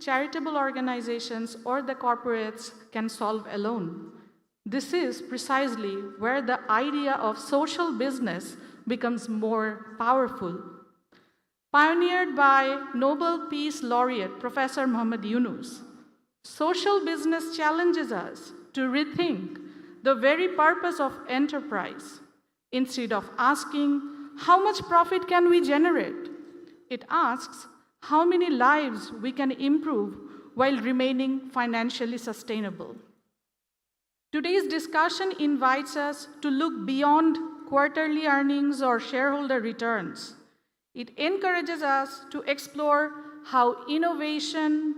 charitable organizations, or the corporates can solve alone. This is precisely where the idea of social business becomes more powerful. Pioneered by Nobel Peace Laureate Professor Muhammad Yunus, social business challenges us to rethink the very purpose of enterprise. Instead of asking, how much profit can we generate? It asks, how many lives we can improve while remaining financially sustainable. Today's discussion invites us to look beyond quarterly earnings or shareholder returns. It encourages us to explore how innovation,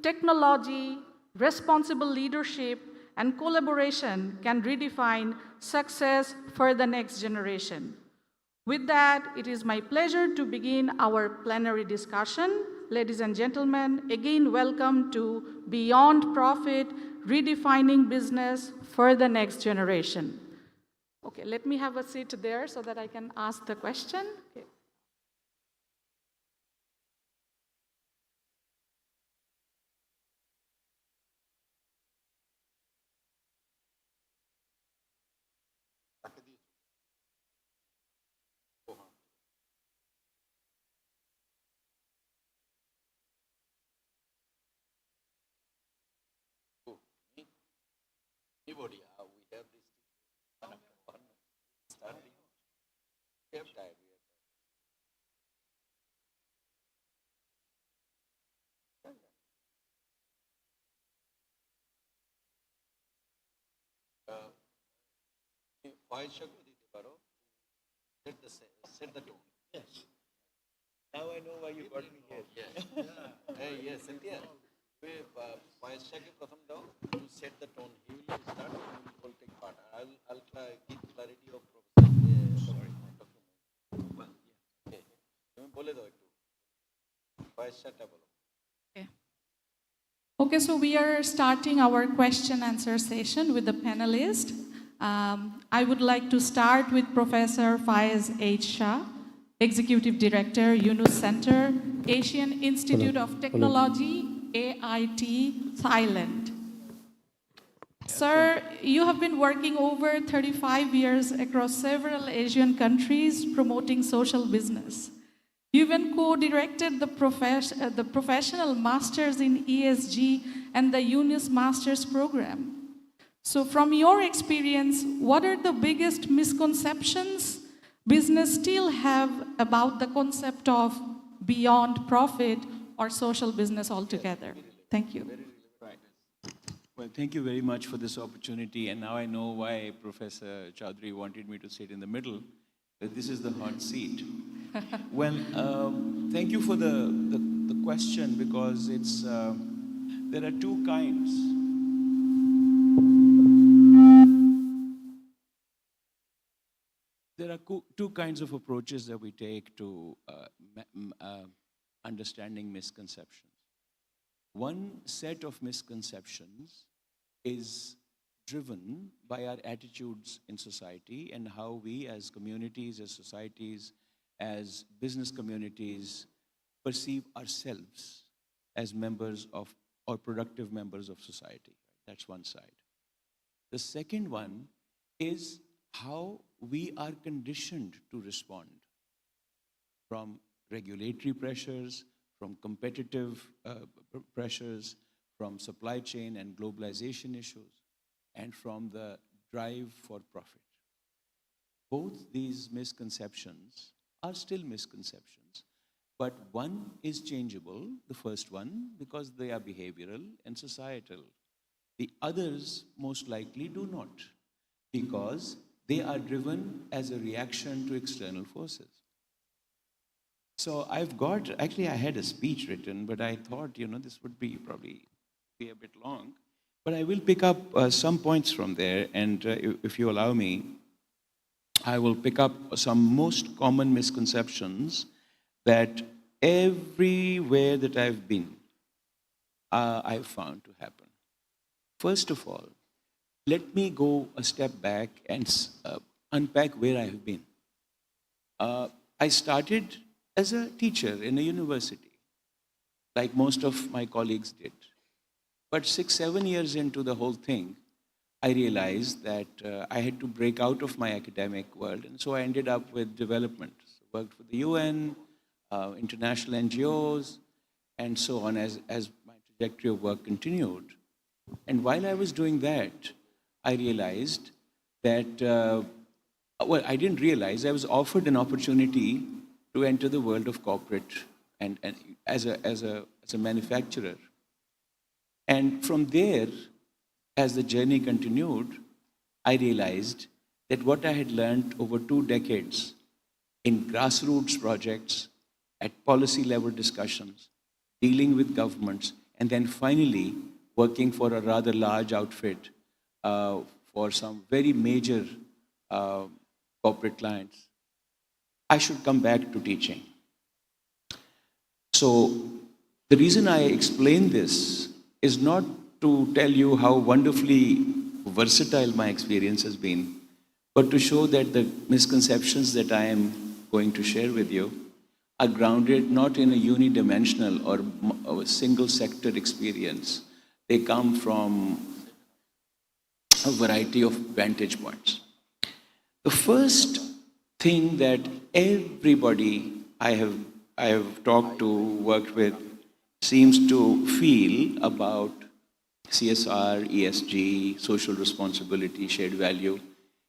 technology, responsible leadership, and collaboration can redefine success for the next generation. With that, it is my pleasure to begin our plenary discussion. Ladies and gentlemen, again, welcome to Beyond Profit, Redefining Business for the Next Generation. Okay, let me have a seat there so that I can ask the question. Okay. Anybody, we have this one after one starting. We have time. Set the tone. Yes. Now I know why you got me here. Yes. Yes, Cynthia. You set the tone. He will start and we will take part. I'll give clarity of professor. Sorry. Okay. Okay, so we are starting our question answer session with the panelists. I would like to start with Professor Faiz H. Shah, Executive Director, Yunus Center, Asian Institute of Technology, AIT, Thailand. Sir, you have been working over 35 years across several Asian countries promoting social business. You even co-directed the Professional Masters in ESG and the Yunus Masters program. So from your experience, what are the biggest misconceptions business still have about the concept of beyond profit or social business altogether? Thank you. Right. Well, thank you very much for this opportunity. And now I know why Professor Chaudhary wanted me to sit in the middle, that this is the hot seat. Well, thank you for the question, because it's there are two kinds. There are two kinds of approaches that we take to understanding misconceptions. One set of misconceptions is driven by our attitudes in society and how we as communities, as societies, as business communities perceive ourselves as members of or productive members of society. That's one side. The second one is how we are conditioned to respond from regulatory pressures, from competitive pressures, from supply chain and globalization issues, and from the drive for profit. Both these misconceptions are still misconceptions, but one is changeable, the first one, because they are behavioral and societal. The others most likely do not, because they are driven as a reaction to external forces. So actually I had a speech written, but I thought, this would probably be a bit long. But I will pick up some points from there, and if you allow me, I will pick up some most common misconceptions that everywhere that I've been, I've found to happen. First of all, let me go a step back and unpack where I have been. I started as a teacher in a university. like most of my colleagues did. But 6, 7 years into the whole thing, I realized that I had to break out of my academic world. And so I ended up with development. So worked for the UN, international NGOs, and so on as my trajectory of work continued. And while I was doing that, I realized that, well, I didn't realize, I was offered an opportunity to enter the world of corporate and as a manufacturer. And from there, as the journey continued, I realized that what I had learned over 2 decades in grassroots projects, at policy level discussions, dealing with governments, and then finally working for a rather large outfit for some very major uh, corporate clients, I should come back to teaching. So the reason I explain this is not to tell you how wonderfully versatile my experience has been, but to show that the misconceptions that I am going to share with you are grounded not in a unidimensional or a single sector experience. They come from a variety of vantage points. The first thing that everybody I have talked to, worked with, seems to feel about CSR, ESG, social responsibility, shared value,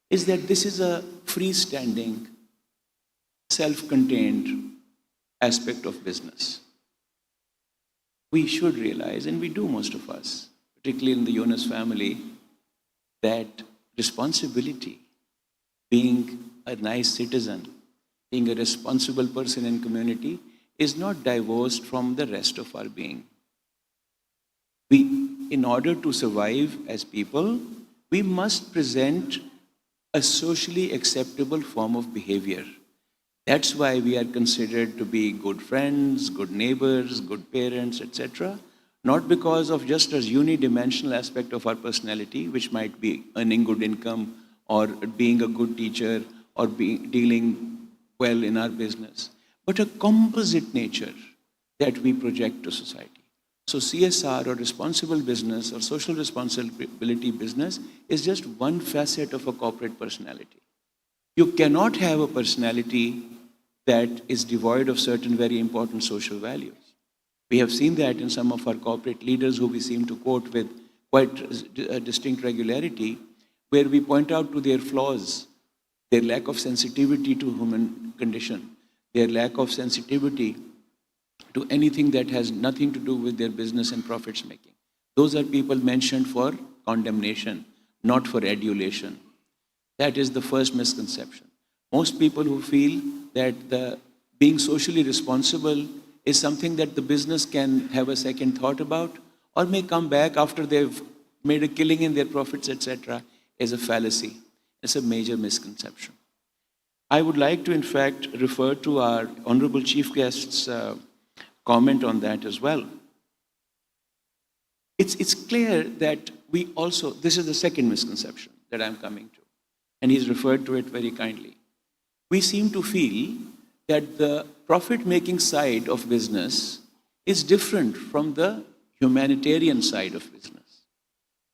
is that this is a freestanding, self-contained aspect of business. We should realize, and we do most of us, particularly in the Yunus family, that responsibility, being a nice citizen, being a responsible person in community, is not divorced from the rest of our being. In order to survive as people, we must present a socially acceptable form of behavior. That's why we are considered to be good friends, good neighbors, good parents, etc. Not because of just a unidimensional aspect of our personality, which might be earning good income or being a good teacher or dealing well in our business, but a composite nature that we project to society. So CSR or responsible business or social responsibility business is just one facet of a corporate personality. You cannot have a personality that is devoid of certain very important social values. We have seen that in some of our corporate leaders who we seem to quote with quite distinct regularity, where we point out to their flaws, their lack of sensitivity to human condition, their lack of sensitivity to anything that has nothing to do with their business and profits making. Those are people mentioned for condemnation, not for adulation. That is the first misconception. Most people who feel that being socially responsible is something that the business can have a second thought about or may come back after they've made a killing in their profits, etc., is a fallacy. It's a major misconception. I would like to, in fact, refer to our Honorable Chief Guest's comment on that as well. It's clear that we also, this is the second misconception that I'm coming to, and he's referred to it very kindly. We seem to feel that the profit-making side of business is different from the humanitarian side of business.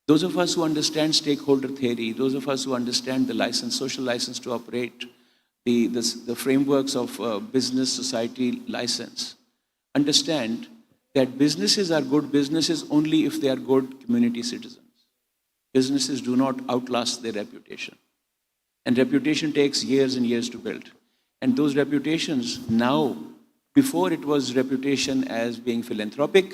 Those of us who understand stakeholder theory, those of us who understand the license, social license to operate, the frameworks of business society license, understand that businesses are good businesses only if they are good community citizens. Businesses do not outlast their reputation. And reputation takes years and years to build. And those reputations now, before it was reputation as being philanthropic,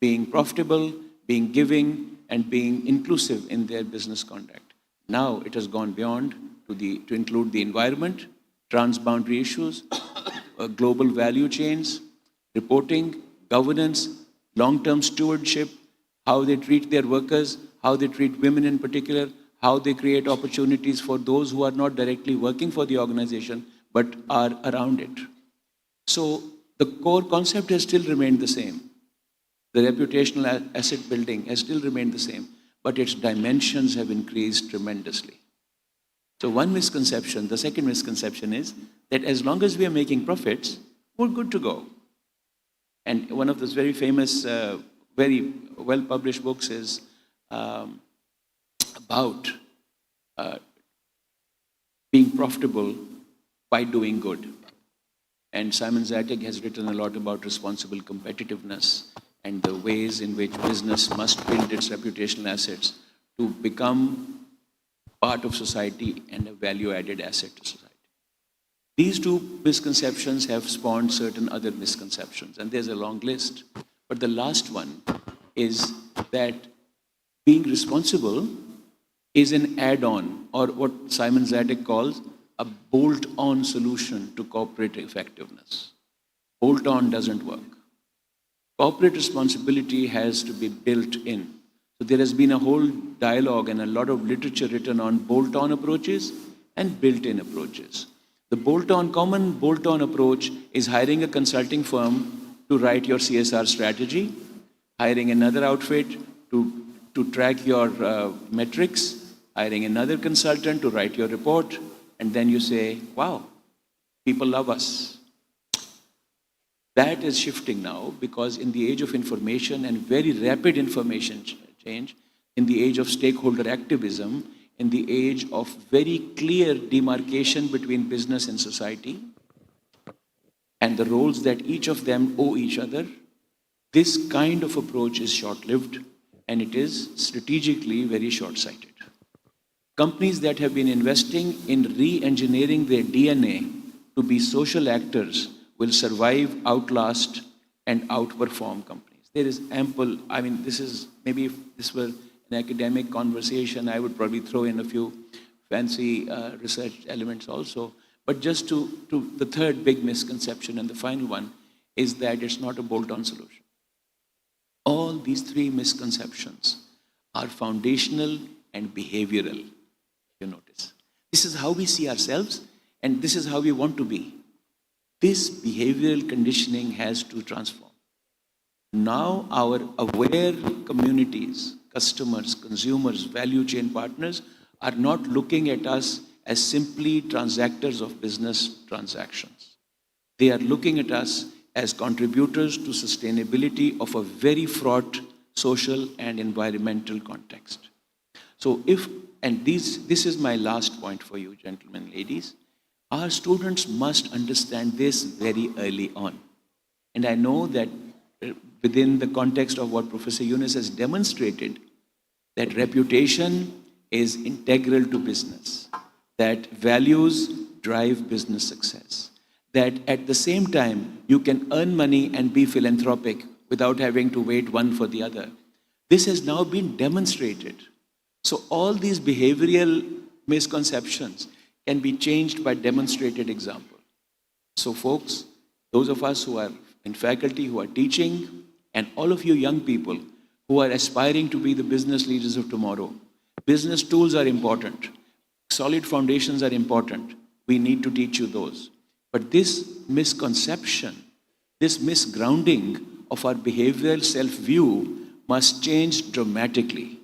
being profitable, being giving, and being inclusive in their business conduct. Now it has gone beyond to include the environment, transboundary issues, global value chains, reporting, governance, long-term stewardship, how they treat their workers, how they treat women in particular, how they create opportunities for those who are not directly working for the organization, but are around it. So the core concept has still remained the same. The reputational asset building has still remained the same, but its dimensions have increased tremendously. So one misconception, the second misconception is that as long as we are making profits, we're good to go. And one of those very famous, very well-published books is um, about uh, being profitable by doing good. And Simon Zatic has written a lot about responsible competitiveness and the ways in which business must build its reputational assets to become part of society and a value-added asset to society. These two misconceptions have spawned certain other misconceptions, and there's a long list. But the last one is that being responsible is an add-on, or what Simon Zatic calls a bolt-on solution to corporate effectiveness. Bolt-on doesn't work. Corporate responsibility has to be built in. So there has been a whole dialogue and a lot of literature written on bolt-on approaches and built-in approaches. The common bolt-on approach is hiring a consulting firm to write your CSR strategy, hiring another outfit to track your metrics, hiring another consultant to write your report, and then you say, wow, people love us. That is shifting now because in the age of information and very rapid information change, in the age of stakeholder activism, in the age of very clear demarcation between business and society, and the roles that each of them owe each other, this kind of approach is short-lived and it is strategically very short-sighted. Companies that have been investing in re-engineering their DNA to be social actors will survive, outlast, and outperform companies. There is ample, I mean, this is, maybe if this were an academic conversation, I would probably throw in a few fancy research elements also. But just to the third big misconception and the final one is that it's not a bolt-on solution. All these three misconceptions are foundational and behavioral, you notice. This is how we see ourselves and this is how we want to be. This behavioral conditioning has to transform. Now our aware communities, customers, consumers, value chain partners are not looking at us as simply transactors of business transactions. They are looking at us as contributors to sustainability of a very fraught social and environmental context. So this is my last point for you, gentlemen, ladies. Our students must understand this very early on. And I know that within the context of what Professor Yunus has demonstrated, that reputation is integral to business, that values drive business success, that at the same time, you can earn money and be philanthropic without having to wait one for the other. This has now been demonstrated. So all these behavioral misconceptions can be changed by demonstrated example. So folks, those of us who are in faculty, who are teaching, and all of you young people who are aspiring to be the business leaders of tomorrow, business tools are important. Solid foundations are important. We need to teach you those. But this misconception, this misgrounding of our behavioral self-view must change dramatically.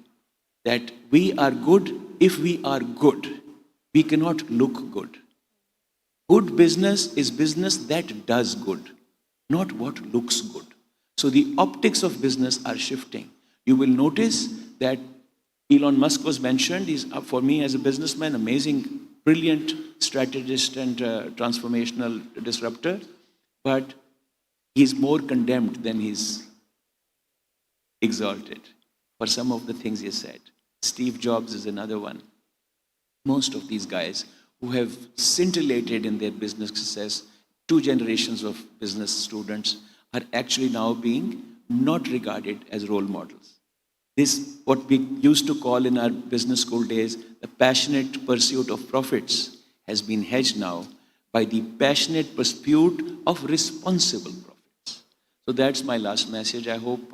That we are good if we are good. We cannot look good. Good business is business that does good, not what looks good. So the optics of business are shifting. You will notice that Elon Musk was mentioned. He's, for me as a businessman, amazing, brilliant strategist and transformational disruptor. But he's more condemned than he's exalted for some of the things he said. Steve Jobs is another one. Most of these guys who have scintillated in their business success, 2 generations of business students, are actually now being not regarded as role models. This, what we used to call in our business school days, the passionate pursuit of profits, has been hedged now by the passionate pursuit of responsible profits. So that's my last message. I hope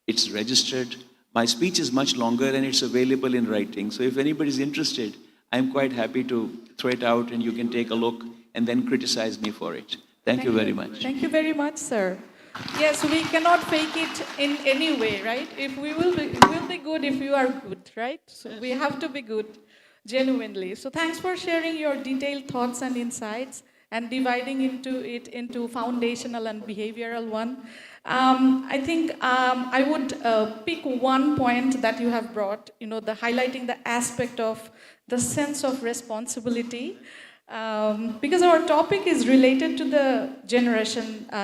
it's registered. My speech is much longer and it's available in writing. So if anybody's interested, I'm quite happy to throw it out and you can take a look and then criticize me for it. Thank you very much. Thank you very much, sir. Yes, we cannot fake it in any way, right? If we will be good if you are good, right? So we have to be good genuinely. So thanks for sharing your detailed thoughts and insights. and dividing into foundational and behavioral one. I think I would pick one point that you have brought, the highlighting the aspect of the sense of responsibility, because our topic is related to the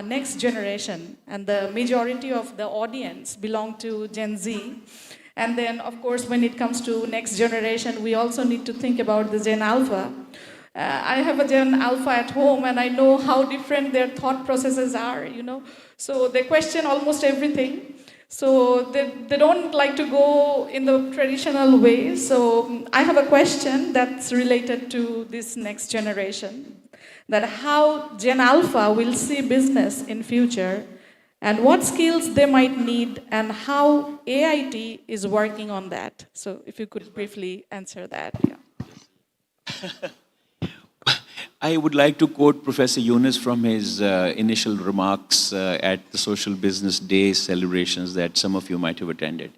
next generation, and the majority of the audience belong to Gen Z. And then, of course, when it comes to next generation, we also need to think about the Gen Alpha. I have a Gen Alpha at home, and I know how different their thought processes are. So they question almost everything. So they don't like to go in the traditional way. So I have a question that's related to this next generation, that how Gen Alpha will see business in future, and what skills they might need, and how AIT is working on that. So if you could briefly answer that. Yeah. I would like to quote Professor Yunus from his initial remarks at the Social Business Day celebrations that some of you might have attended.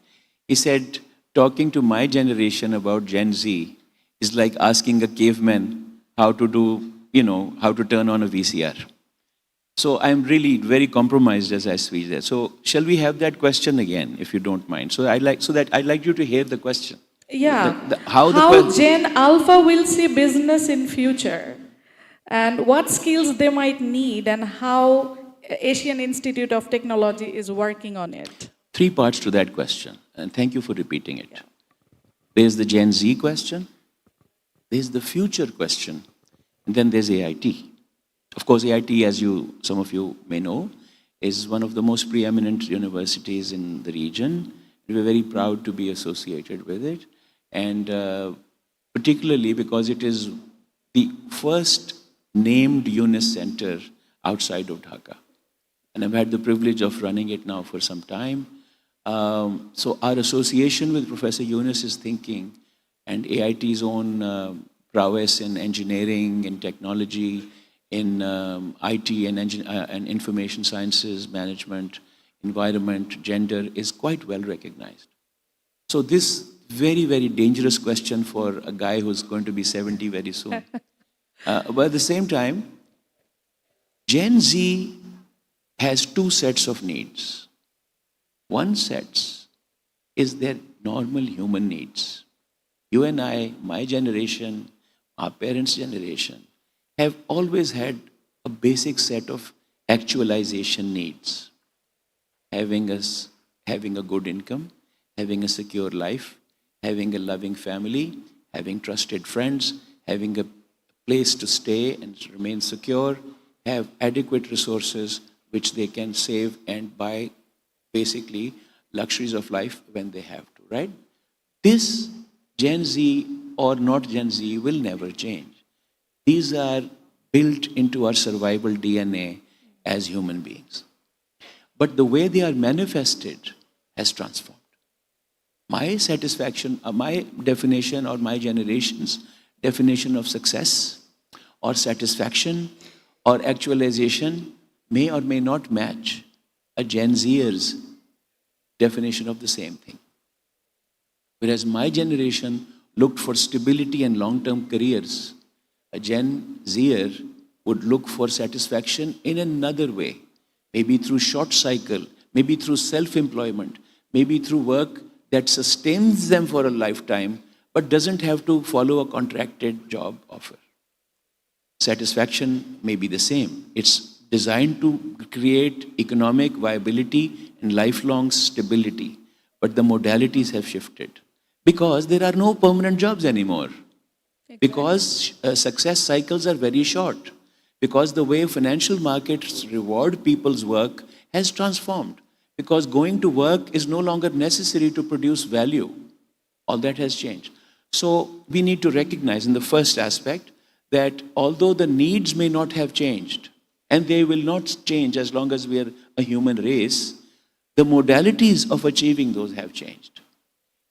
He said, talking to my generation about Gen Z is like asking a caveman how to do, how to turn on a VCR. So I'm really very compromised as I speak there. So shall we have that question again, if you don't mind? I'd like you to hear the question. Yeah. How Gen Alpha will see business in future, and what skills they might need, and how Asian Institute of Technology is working on it. 3 parts to that question, and thank you for repeating it. Yeah. There's the Gen Z question, there's the future question, and then there's AIT. Of course, AIT, as some of you may know, is one of the most preeminent universities in the region. We're very proud to be associated with it, and particularly because it is the first named UNIS center outside of Dhaka. And I've had the privilege of running it now for some time. So our association with Professor Yunus's thinking and AIT's own prowess in engineering and technology, in IT and information sciences, management, environment, gender is quite well recognized. So this very, very dangerous question for a guy who's going to be 70 very soon. But at the same time, Gen Z has 2 sets of needs. One set is their normal human needs. You and I, my generation, our parents' generation, have always had a basic set of actualization needs. Having a good income, having a secure life, having a loving family, having trusted friends, having a place to stay and remain secure, have adequate resources which they can save and buy basically luxuries of life when they have to, right? This Gen Z or not Gen Z will never change. These are built into our survival DNA as human beings. But the way they are manifested has transformed. My satisfaction, my definition or my generation's definition of success or satisfaction or actualization may or may not match a Gen Zer's definition of the same thing. Whereas my generation looked for stability and long-term careers, a Gen Zer would look for satisfaction in another way, maybe through short cycle, maybe through self-employment, maybe through work that sustains them for a lifetime, but doesn't have to follow a contracted job offer. Satisfaction may be the same. It's designed to create economic viability and lifelong stability, but the modalities have shifted because there are no permanent jobs anymore. Exactly. Because success cycles are very short, because the way financial markets reward people's work has transformed, because going to work is no longer necessary to produce value. All that has changed. So we need to recognize in the first aspect that although the needs may not have changed, and they will not change as long as we are a human race, the modalities of achieving those have changed.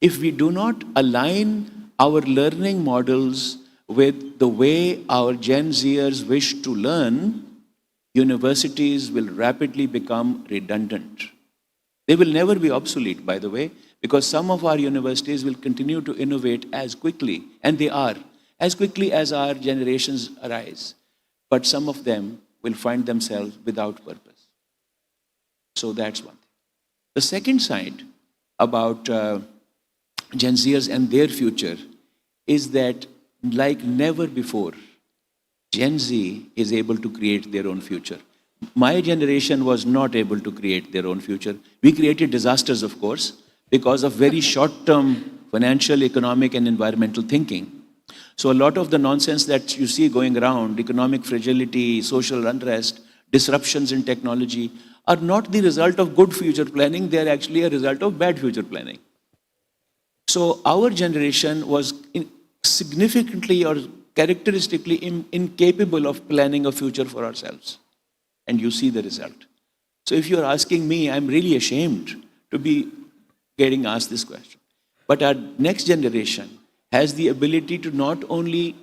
If we do not align our learning models with the way our Gen Zers wish to learn, universities will rapidly become redundant. They will never be obsolete, by the way, because some of our universities will continue to innovate as quickly, and they are, as quickly as our generations arise. but some of them will find themselves without purpose. So that's one thing. The second side about Gen Zers and their future is that, like never before, Gen Z is able to create their own future. My generation was not able to create their own future. We created disasters, of course, because of very short-term financial, economic, and environmental thinking. So a lot of the nonsense that you see going around, economic fragility, social unrest, disruptions in technology, are not the result of good future planning. They are actually a result of bad future planning. So our generation was significantly or characteristically incapable of planning a future for ourselves. And you see the result. So if you're asking me, I'm really ashamed to be getting asked this question. But our next generation has the ability to not only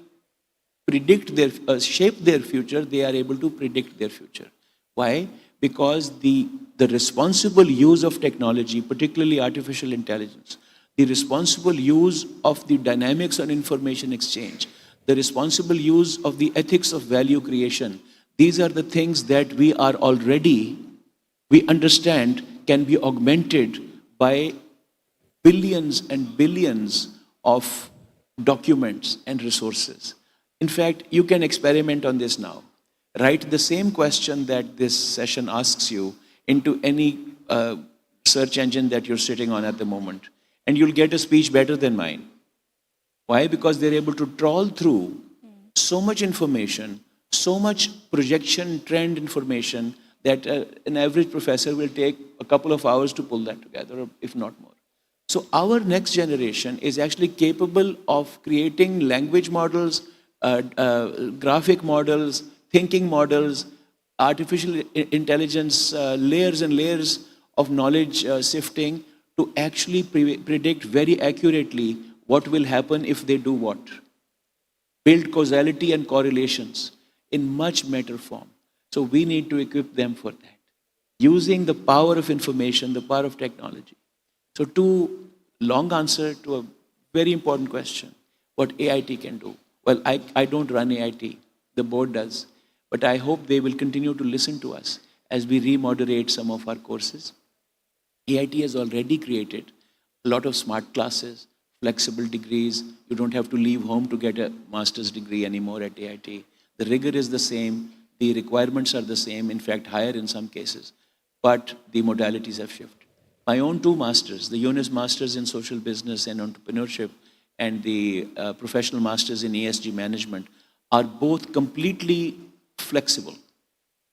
predict their, shape their future, they are able to predict their future. Why? Because the responsible use of technology, particularly artificial intelligence, the responsible use of the dynamics on information exchange, the responsible use of the ethics of value creation, these are the things that we are already, we understand can be augmented by billions and billions of documents and resources. In fact, you can experiment on this now. Write the same question that this session asks you into any search engine that you're sitting on at the moment, and you'll get a speech better than mine. Why? Because they're able to trawl through so much information, so much projection trend information that an average professor will take a couple of hours to pull that together, if not more. So our next generation is actually capable of creating language models, graphic models, thinking models, artificial intelligence, layers and layers of knowledge sifting to actually predict very accurately what will happen if they do what. Build causality and correlations in much better form. So we need to equip them for that, using the power of information, the power of technology. So long answer to a very important question, what AIT can do. Well, I don't run AIT, the board does, but I hope they will continue to listen to us as we remoderate some of our courses. AIT has already created a lot of smart classes, flexible degrees. You don't have to leave home to get a master's degree anymore at AIT. The rigor is the same, the requirements are the same, in fact higher in some cases, but the modalities have shifted. My own two masters, the UNIS Masters in Social Business and Entrepreneurship and the Professional Masters in ESG Management, are both completely flexible.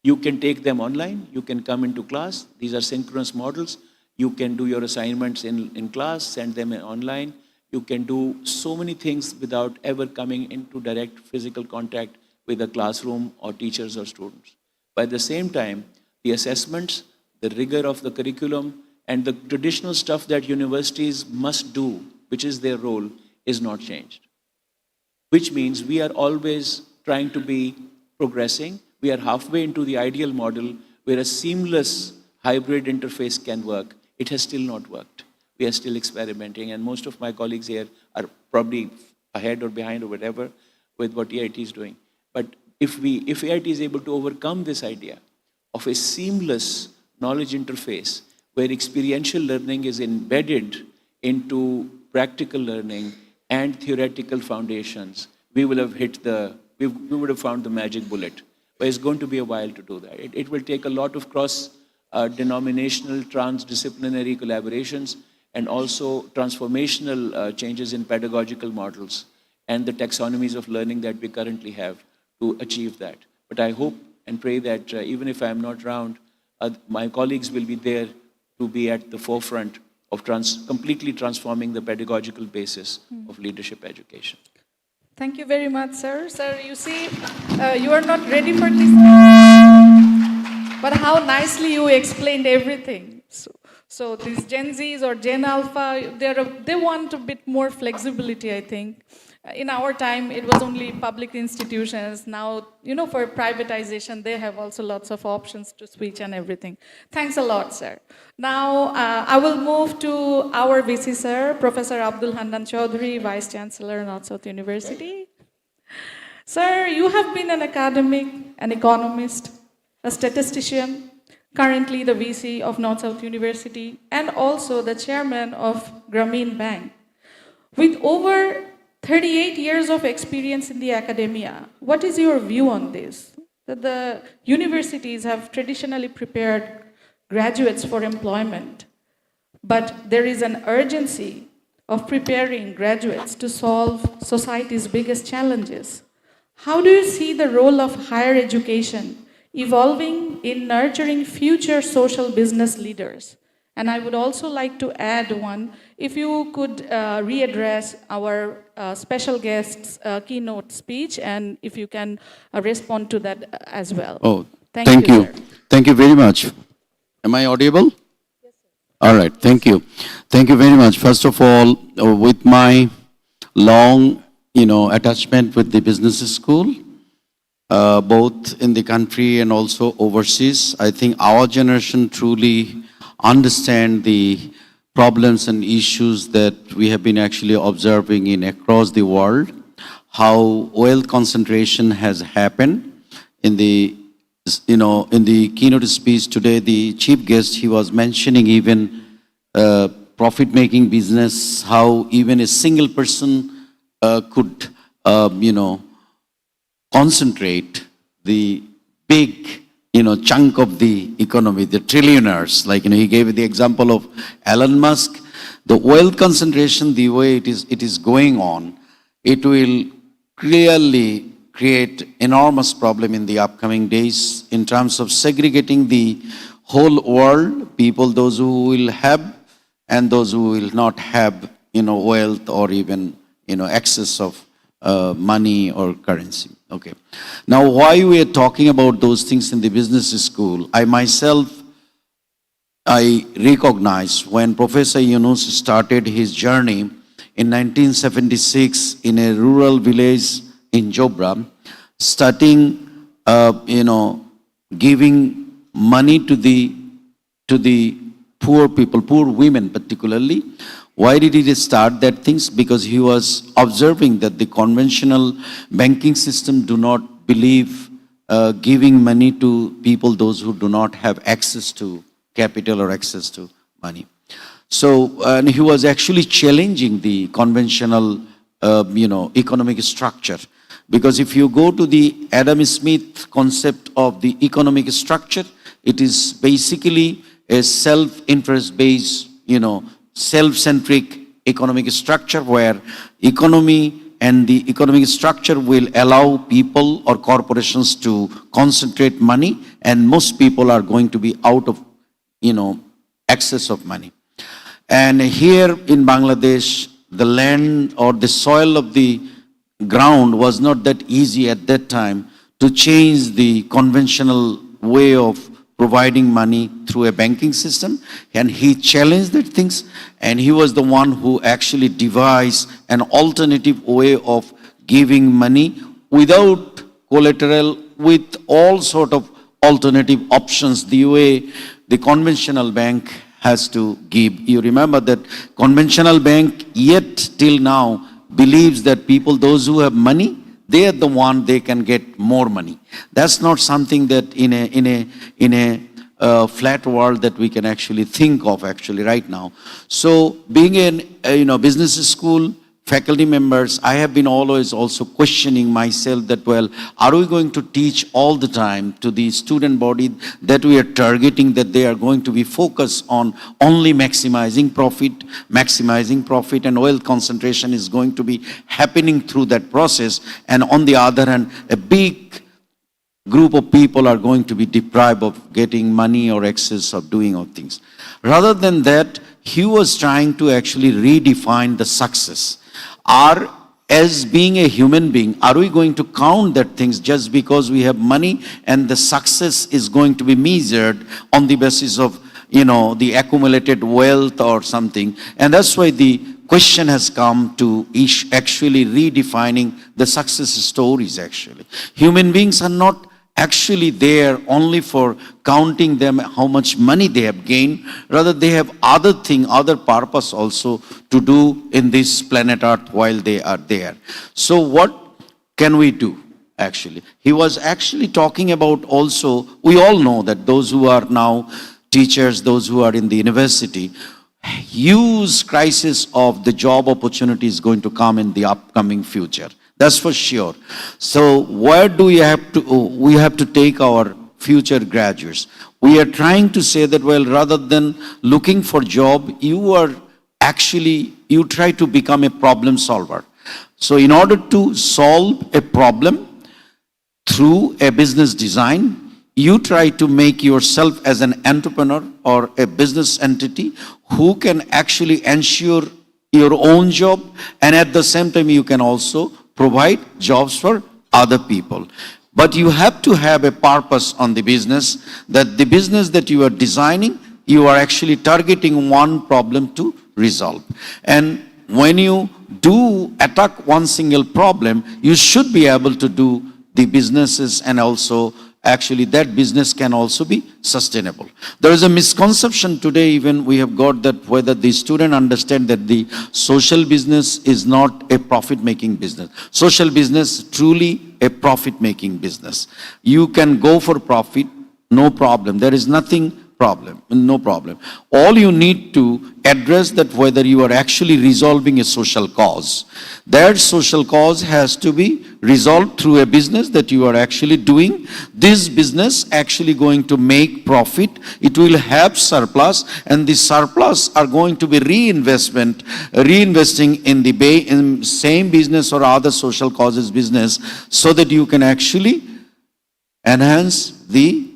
You can take them online, you can come into class, these are synchronous models, you can do your assignments in class, send them online, you can do so many things without ever coming into direct physical contact with a classroom or teachers or students. By the same time, the assessments, the rigor of the curriculum, and the traditional stuff that universities must do, which is their role, is not changed. Which means we are always trying to be progressing. We are halfway into the ideal model where a seamless hybrid interface can work. It has still not worked. We are still experimenting, and most of my colleagues here are probably ahead or behind or whatever with what AIT is doing. But if AIT is able to overcome this idea of a seamless knowledge interface where experiential learning is embedded into practical learning and theoretical foundations, we will have we would have found the magic bullet. But it's going to be a while to do that. It will take a lot of cross-denominational, transdisciplinary collaborations and also transformational changes in pedagogical models and the taxonomies of learning that we currently have to achieve that. But I hope and pray that even if I'm not around, my colleagues will be there to be at the forefront of completely transforming the pedagogical basis of leadership education. Thank you very much, sir. Sir, you see, you are not ready for this, but how nicely you explained everything. So these Gen Zs or Gen Alpha, they want a bit more flexibility, I think. In our time, it was only public institutions. Now, for privatization, they have also lots of options to switch and everything. Thanks a lot, sir. Now, I will move to our VC, sir, Professor Abdul Handan Chaudhary, Vice Chancellor, North South University. Sir, you have been an academic, an economist, a statistician, currently the VC of North-South University, and also the chairman of Grameen Bank. With over 38 years of experience in the academia, what is your view on this? That the universities have traditionally prepared graduates for employment, but there is an urgency of preparing graduates to solve society's biggest challenges. How do you see the role of higher education evolving in nurturing future social business leaders? And I would also like to add one, if you could readdress our special guest's keynote speech, and if you can respond to that as well. Oh, Thank you, sir. Thank you very much. Am I audible? Yes, sir. All right, thank you. Thank you very much. First of all, with my long, attachment with the business school, both in the country and also overseas, I think our generation truly understand the problems and issues that we have been actually observing in across the world, how wealth concentration has happened. In the keynote speech today, the chief guest, he was mentioning even profit-making business, how even a single person could, concentrate the big, chunk of the economy, the trillionaires. Like, he gave the example of Elon Musk. The wealth concentration, the way it is going on, it will clearly create enormous problem in the upcoming days in terms of segregating the whole world, people, those who will have and those who will not have, wealth or even, excess of money or currency. Okay. Now, why we are talking about those things in the business school, I recognize when Professor Yunus started his journey in 1976 in a rural village in Jobra, starting, giving money to the poor people, poor women particularly. Why did he start that things? Because he was observing that the conventional banking system do not believe giving money to people, those who do not have access to capital or access to money. So, and he was actually challenging the conventional, economic structure. Because if you go to the Adam Smith concept of the economic structure, it is basically a self-interest based, self-centric economic structure where economy and the economic structure will allow people or corporations to concentrate money, and most people are going to be out of, excess of money. And here in Bangladesh, the land or the soil of the ground was not that easy at that time to change the conventional way of providing money through a banking system, and he challenged that things, and he was the one who actually devised an alternative way of giving money without collateral, with all sort of alternative options, the way the conventional bank has to give. You remember that conventional bank yet till now believes that people, those who have money, they are the one they can get more money. That's not something that in a flat world that we can actually think of actually right now. So being in business school, faculty members, I have been always also questioning myself that, well, are we going to teach all the time to the student body that we are targeting, that they are going to be focused on only maximizing profit, and wealth concentration is going to be happening through that process, and on the other hand, a big group of people are going to be deprived of getting money or access of doing all things. Rather than that, he was trying to actually redefine the success. As being a human being, are we going to count that things just because we have money and the success is going to be measured on the basis of, the accumulated wealth or something? And that's why the question has come to actually redefining the success stories actually. Human beings are not actually there only for counting them how much money they have gained. Rather, they have other purpose also to do in this planet Earth while they are there. So what can we do? actually. He was actually talking about also, we all know that those who are now teachers, those who are in the university, huge crisis of the job opportunity is going to come in the upcoming future. That's for sure. So where do we have to, we have to take our future graduates? We are trying to say that, well, rather than looking for job, you are actually, you try to become a problem solver. So in order to solve a problem through a business design, you try to make yourself as an entrepreneur or a business entity who can actually ensure your own job, and at the same time you can also provide jobs for other people. But you have to have a purpose on the business, that the business that you are designing, you are actually targeting one problem to resolve. And when you do attack one single problem, you should be able to do the businesses, and also actually that business can also be sustainable. There is a misconception today, even we have got, that whether the student understand that the social business is not a profit-making business. Social business truly a profit-making business. You can go for profit, no problem. There is nothing problem, no problem. All you need to address that whether you are actually resolving a social cause. That social cause has to be resolved through a business that you are actually doing. This business actually going to make profit. It will have surplus, and the surplus are going to be reinvesting in the same business or other social causes business, so that you can actually enhance the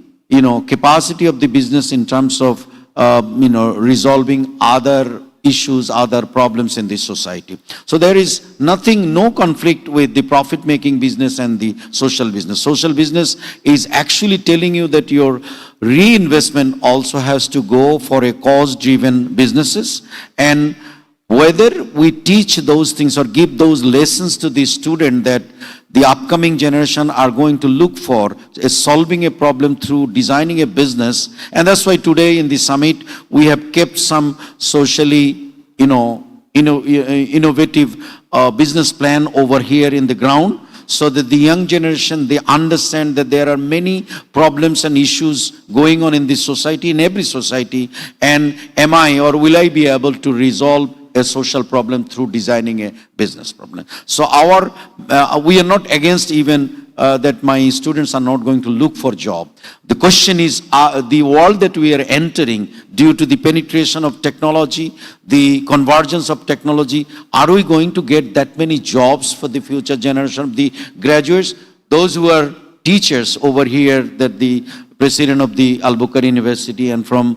capacity of the business in terms of, resolving other issues, other problems in the society. So there is nothing, no conflict with the profit-making business and the social business. Social business is actually telling you that your reinvestment also has to go for a cause-driven businesses, and whether we teach those things or give those lessons to the student that the upcoming generation are going to look for is solving a problem through designing a business. And that's why today in the summit, we have kept some socially, innovative business plan over here in the ground, so that the young generation, they understand that there are many problems and issues going on in this society, in every society, and am I or will I be able to resolve a social problem through designing a business problem. So we are not against even that my students are not going to look for job. The question is, the world that we are entering due to the penetration of technology, the convergence of technology, are we going to get that many jobs for the future generation of the graduates? Those who are teachers over here, that the president of the Albuquerque University and from,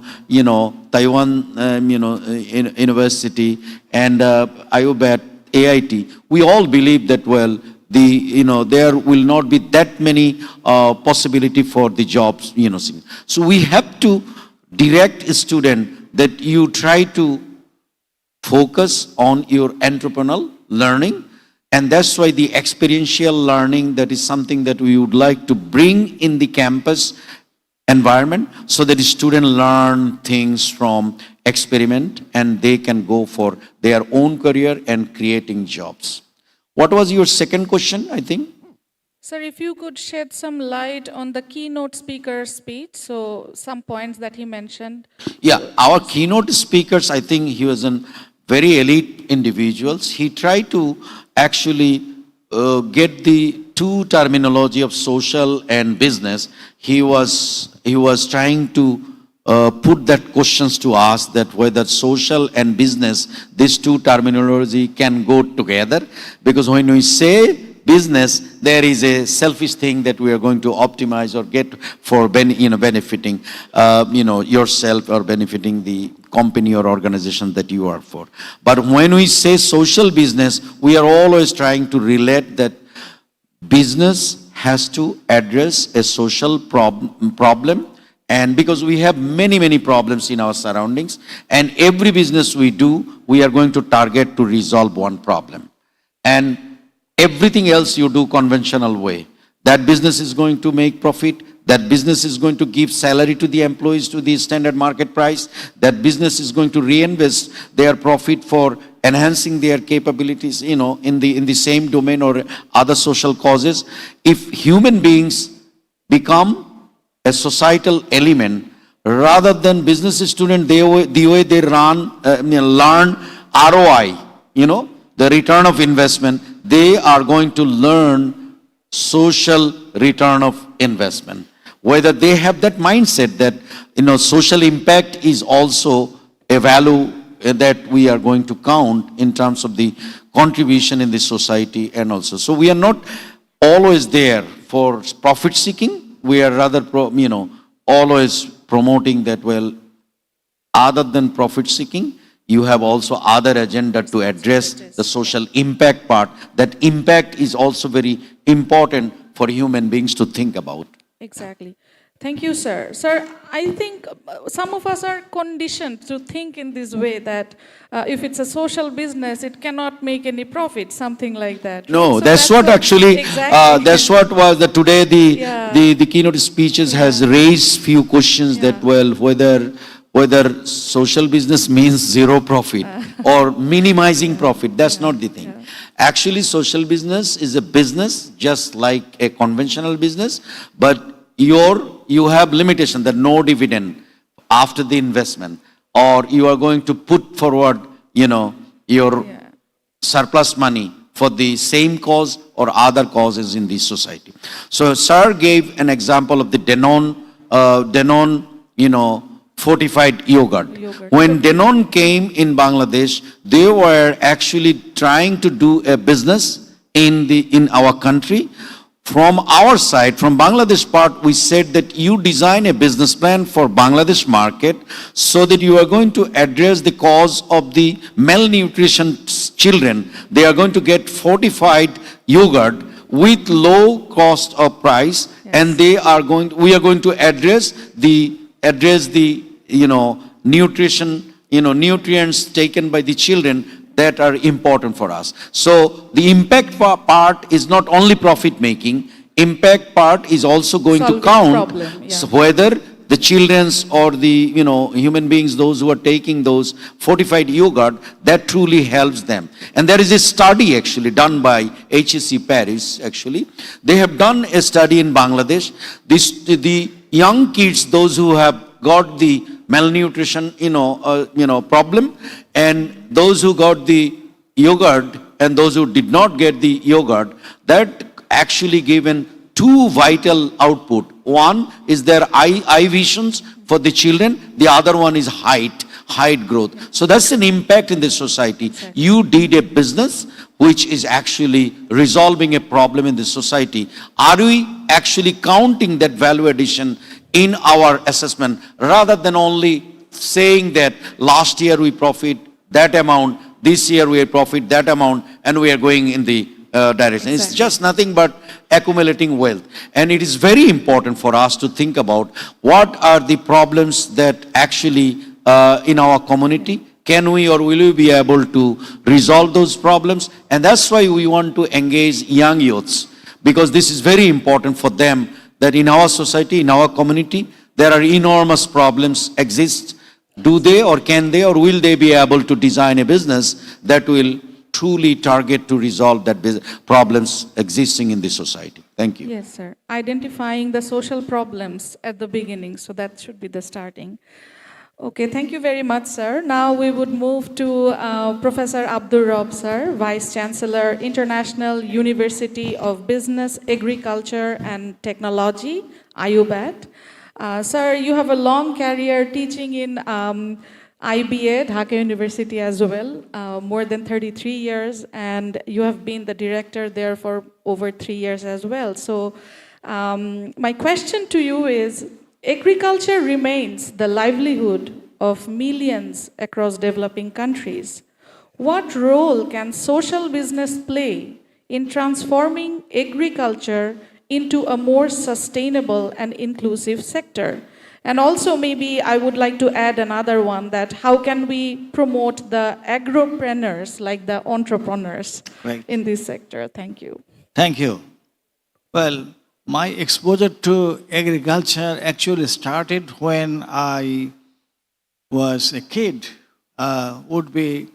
Taiwan, University, and IOBAT, AIT, we all believe that, well, there will not be that many possibility for the jobs, So we have to direct a student that you try to focus on your entrepreneurial learning. And that's why the experiential learning, that is something that we would like to bring in the campus environment, so that the students learn things from experiment and they can go for their own career and creating jobs. What was your second question, I think? Sir, if you could shed some light on the keynote speaker's speech, so some points that he mentioned. Yeah, our keynote speakers, I think he was a very elite individuals. He tried to actually get the two terminology of social and business. He was trying to put that questions to us, that whether social and business, these two terminology can go together. Because when we say business, there is a selfish thing that we are going to optimize or get for benefiting yourself or benefiting the company or organization that you are for. But when we say social business, we are always trying to relate that business has to address a social problem, and because we have many problems in our surroundings, and every business we do, we are going to target to resolve one problem. And everything else you do conventional way. That business is going to make profit, That business is going to give salary to the employees to the standard market price. That business is going to reinvest their profit for enhancing their capabilities, in the same domain or other social causes. If human beings become a societal element rather than business student, the way they learn ROI, the return of investment, they are going to learn social return of investment. Whether they have that mindset that, social impact is also a value that we are going to count in terms of the contribution in the society and also. So we are not always there for profit seeking. We are rather, always promoting that, well, other than profit seeking, you have also other agenda to address the social impact part. That impact is also very important for human beings to think about. Exactly. Thank you, sir. Sir, I think some of us are conditioned to think in this way that if it's a social business, it cannot make any profit, something like that. No, So that's what actually, exactly. that's what was today Yeah. the keynote speeches has raised few questions that, well, whether social business means zero profit or minimizing profit. That's not the thing. Actually, social business is a business just like a conventional business, but you have limitation that no dividend after the investment, or you are going to put forward, your surplus money for the same cause or other causes in the society. So sir gave an example of the Danone, fortified yogurt. When Danone came in Bangladesh, they were actually trying to do a business in our country. From our side, from Bangladesh part, we said that you design a business plan for Bangladesh market so that you are going to address the cause of the malnutrition children. They are going to get fortified yogurt with low cost of price, and we are going to address the nutrition, nutrients taken by the children that are important for us. So the impact part is not only profit making, impact part is also going to count whether the children's or the human beings, those who are taking those fortified yogurt, that truly helps them. And there is a study actually done by HEC Paris actually. They have done a study in Bangladesh. The young kids, those who have got the malnutrition, problem, and those who got the yogurt and those who did not get the yogurt, that actually given two vital output. One is their eye visions for the children. The other one is height growth. So that's an impact in the society. You did a business which is actually resolving a problem in the society. Are we actually counting that value addition in our assessment rather than only saying that last year we profit that amount, this year we profit that amount, and we are going in the direction. It's just nothing but accumulating wealth. And it is very important for us to think about what are the problems that actually in our community. Can we or will we be able to resolve those problems? And that's why we want to engage young youths, because this is very important for them, that in our society, in our community, there are enormous problems exist. Do they or can they or will they be able to design a business that will truly target to resolve that problems existing in the society? Thank you. Yes, sir. Identifying the social problems at the beginning, so that should be the starting. Okay, thank you very much, sir. Now we would move to Professor Abdur Rob, sir, Vice Chancellor, International University of Business, Agriculture and Technology, IUBAT. Sir, you have a long career teaching in IBA, Dhaka University as well, more than 33 years, and you have been the director there for over 3 years as well. So my question to you is, agriculture remains the livelihood of millions across developing countries. What role can social business play in transforming agriculture into a more sustainable and inclusive sector? And also maybe I would like to add another one, that how can we promote the agropreneurs, like the entrepreneurs in this sector? Thank you. Thank you. Well, my exposure to agriculture actually started when I was a kid, would be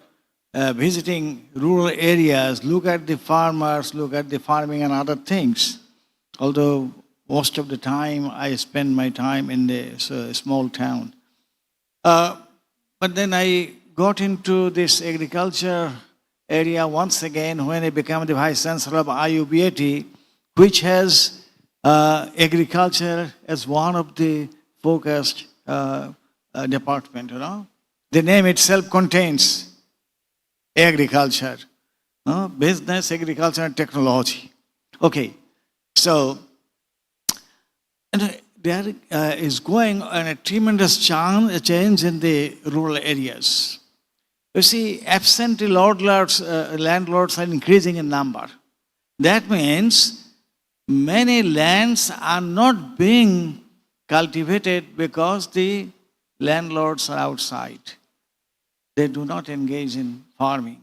visiting rural areas, look at the farmers, look at the farming and other things. Although most of the time I spend my time in the small town. But then I got into this agriculture area once again when I became the Vice Chancellor of IUBAT, which has agriculture as one of the focused department, you know. The name itself contains agriculture, business, agriculture, and technology. Okay, so there is going on a tremendous change in the rural areas. You see, absentee landlords are increasing in number. That means many lands are not being cultivated because the landlords are outside. They do not engage in farming.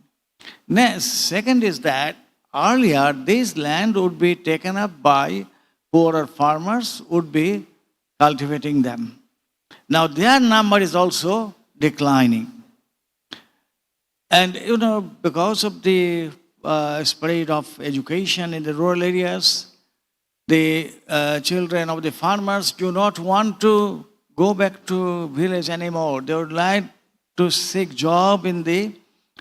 Next, second is that earlier this land would be taken up by poorer farmers, would be cultivating them. Now their number is also declining. And you know, because of the spread of education in the rural areas, the children of the farmers do not want to go back to village anymore. They would like to seek job in the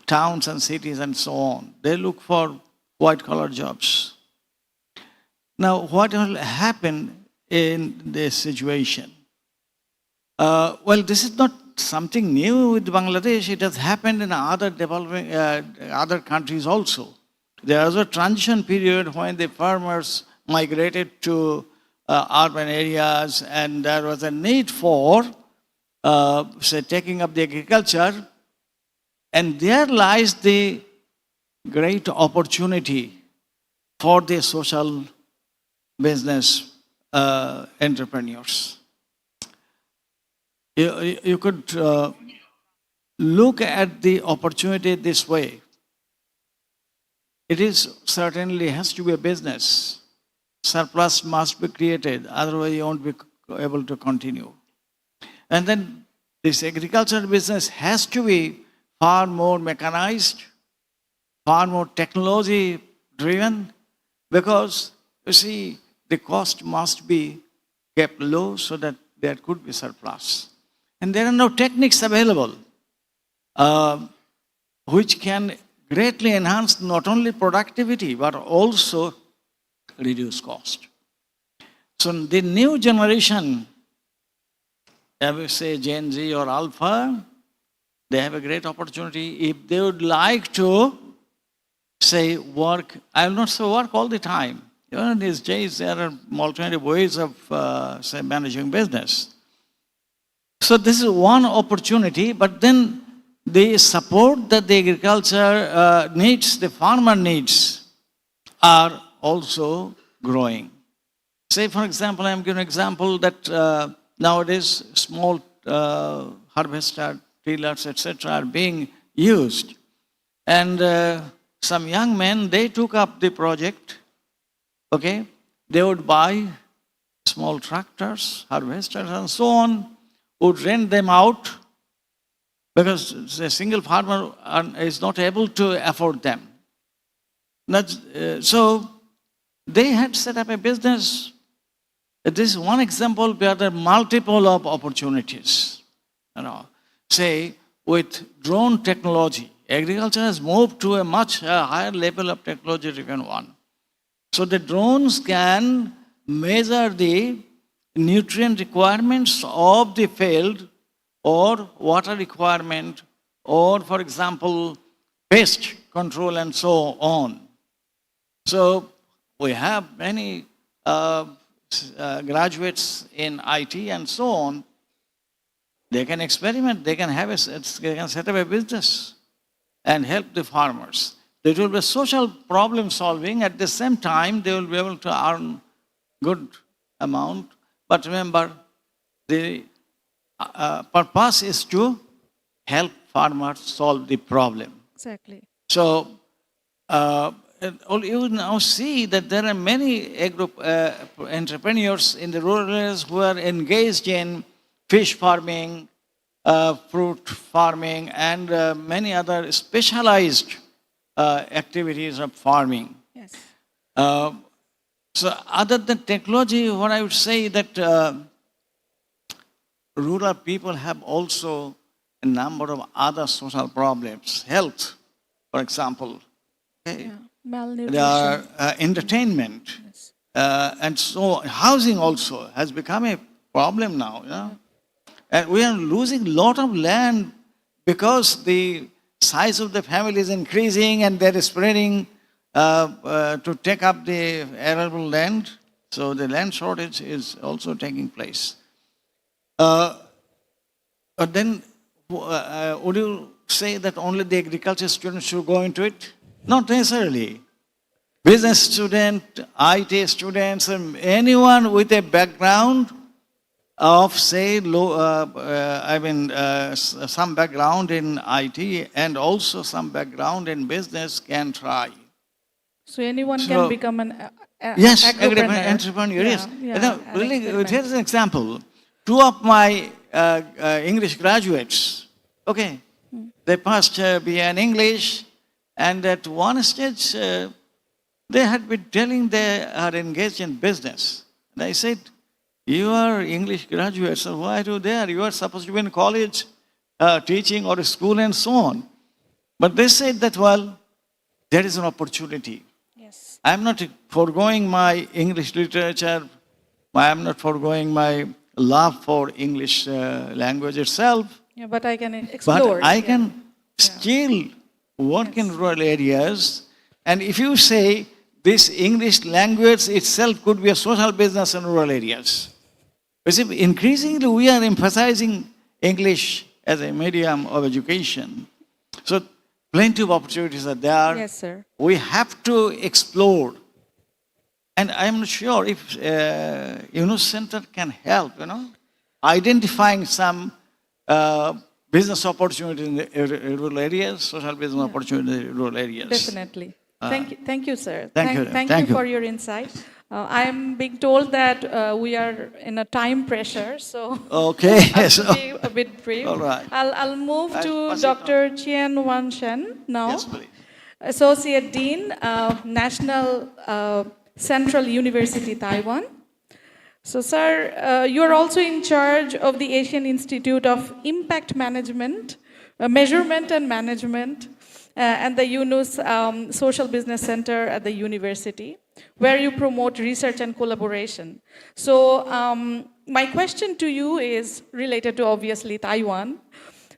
towns and cities and so on. They look for white-collar jobs. Now, what will happen in this situation? Well, this is not something new with Bangladesh. It has happened in other developing, other countries also. There was a transition period when the farmers migrated to urban areas, and there was a need for, say, taking up the agriculture, and there lies the great opportunity for the social business entrepreneurs. You could look at the opportunity this way. It is certainly has to be a business. Surplus must be created, otherwise you won't be able to continue. And then this agricultural business has to be far more mechanized, far more technology driven, because you see, the cost must be kept low so that there could be surplus. And there are no techniques available which can greatly enhance not only productivity but also reduce cost. So the new generation, I would say Gen Z or Alpha, they have a great opportunity if they would like to, say, work. I will not say work all the time. You know, these days there are alternative ways of, say, managing business. So this is one opportunity, but then the support that the agriculture needs, the farmer needs, are also growing. Say, for example, I'm giving an example that nowadays small harvester, tillers, etc. are being used. And some young men, they took up the project. Okay, they would buy small tractors, harvesters, and so on, would rent them out because a single farmer is not able to afford them. So they had set up a business. This is one example where there are multiple of opportunities. You know, say with drone technology, agriculture has moved to a much higher level of technology-driven one. So the drones can measure the nutrient requirements of the field or water requirement or, for example, pest control and so on. So we have many graduates in IT and so on. They can experiment, they can set up a business and help the farmers. It will be social problem solving. At the same time, they will be able to earn good amount. But remember, the purpose is to help farmers solve the problem. Exactly. So you now see that there are many entrepreneurs in the rural areas who are engaged in fish farming, fruit farming, and many other specialized activities of farming. Yes. So other than technology, what I would say that rural people have also a number of other social problems. Health, for example. Okay? Yeah. Malnutrition. There are entertainment. Yes. And so housing also has become a problem now. You know? And we are losing a lot of land because the size of the family is increasing and they're spreading to take up the arable land. So the land shortage is also taking place. But then would you say that only the agriculture students should go into it? Not necessarily. Business student, IT students, and anyone with a background of, say, some background in IT and also some background in business can try. So anyone So- can become an Yes, agripreneur. entrepreneur, yes. Yeah, Now, an really, experiment. here's an example. Two of my English graduates, okay, they passed BA in English, and at one stage, they had been telling they are engaged in business. And I said, you are English graduates, so why are you there? You are supposed to be in college, teaching or school and so on. But they said that, well, there is an opportunity. Yes. I'm not foregoing my English literature. I'm not foregoing my love for English language itself. Yeah, but I can explore. But I yeah. can still work in rural areas. And if you say this English language itself could be a social business in rural areas. You see, increasingly we are emphasizing English as a medium of education. So plenty of opportunities are there. Yes, sir. We have to explore. And I'm not sure if Yunus Center can help, identifying some business opportunities in the rural areas, social business opportunities in rural areas. Definitely. Thank you, sir. thank you. Thank Thank you you. for your insight. I am being told that we are in a time pressure, so Okay. I have So, to be a bit brief. All right. I'll move I'll to pass it on. Dr. Chien Wan Shen now. yes, please. Associate Dean, National Central University, Taiwan. So, sir, you are also in charge of the Asian Institute of Impact Management, Measurement and Management, and the Yunus Social Business Center at the university, where you promote research and collaboration. So, my question to you is related to obviously Taiwan.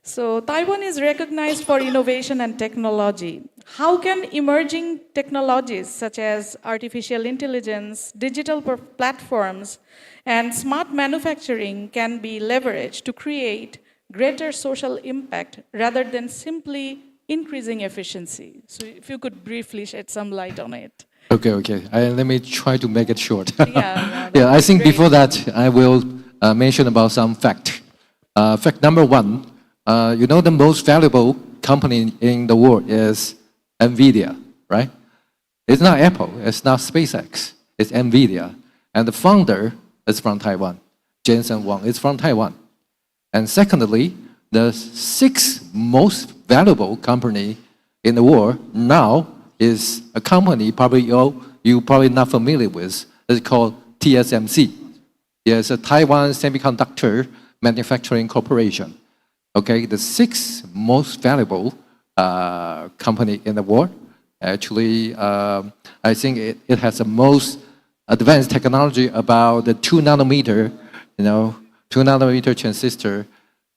So Taiwan is recognized for innovation and technology. How can emerging technologies such as artificial intelligence, digital platforms, and smart manufacturing can be leveraged to create greater social impact rather than simply increasing efficiency? So if you could briefly shed some light on it. Okay. Let me try to make it short. Yeah, Yeah, I think great. before that, I will mention about some fact. Fact number one, the most valuable company in the world is NVIDIA, right? It's not Apple, it's not SpaceX, it's NVIDIA. And the founder is from Taiwan. Jensen Huang is from Taiwan. And secondly, the sixth most valuable company in the world now is a company you probably not familiar with. It's called TSMC. It's a Taiwan Semiconductor Manufacturing Corporation. Okay, the sixth most valuable company in the world. Actually, I think it has the most advanced technology about the 2 nanometer, 2 nanometer transistor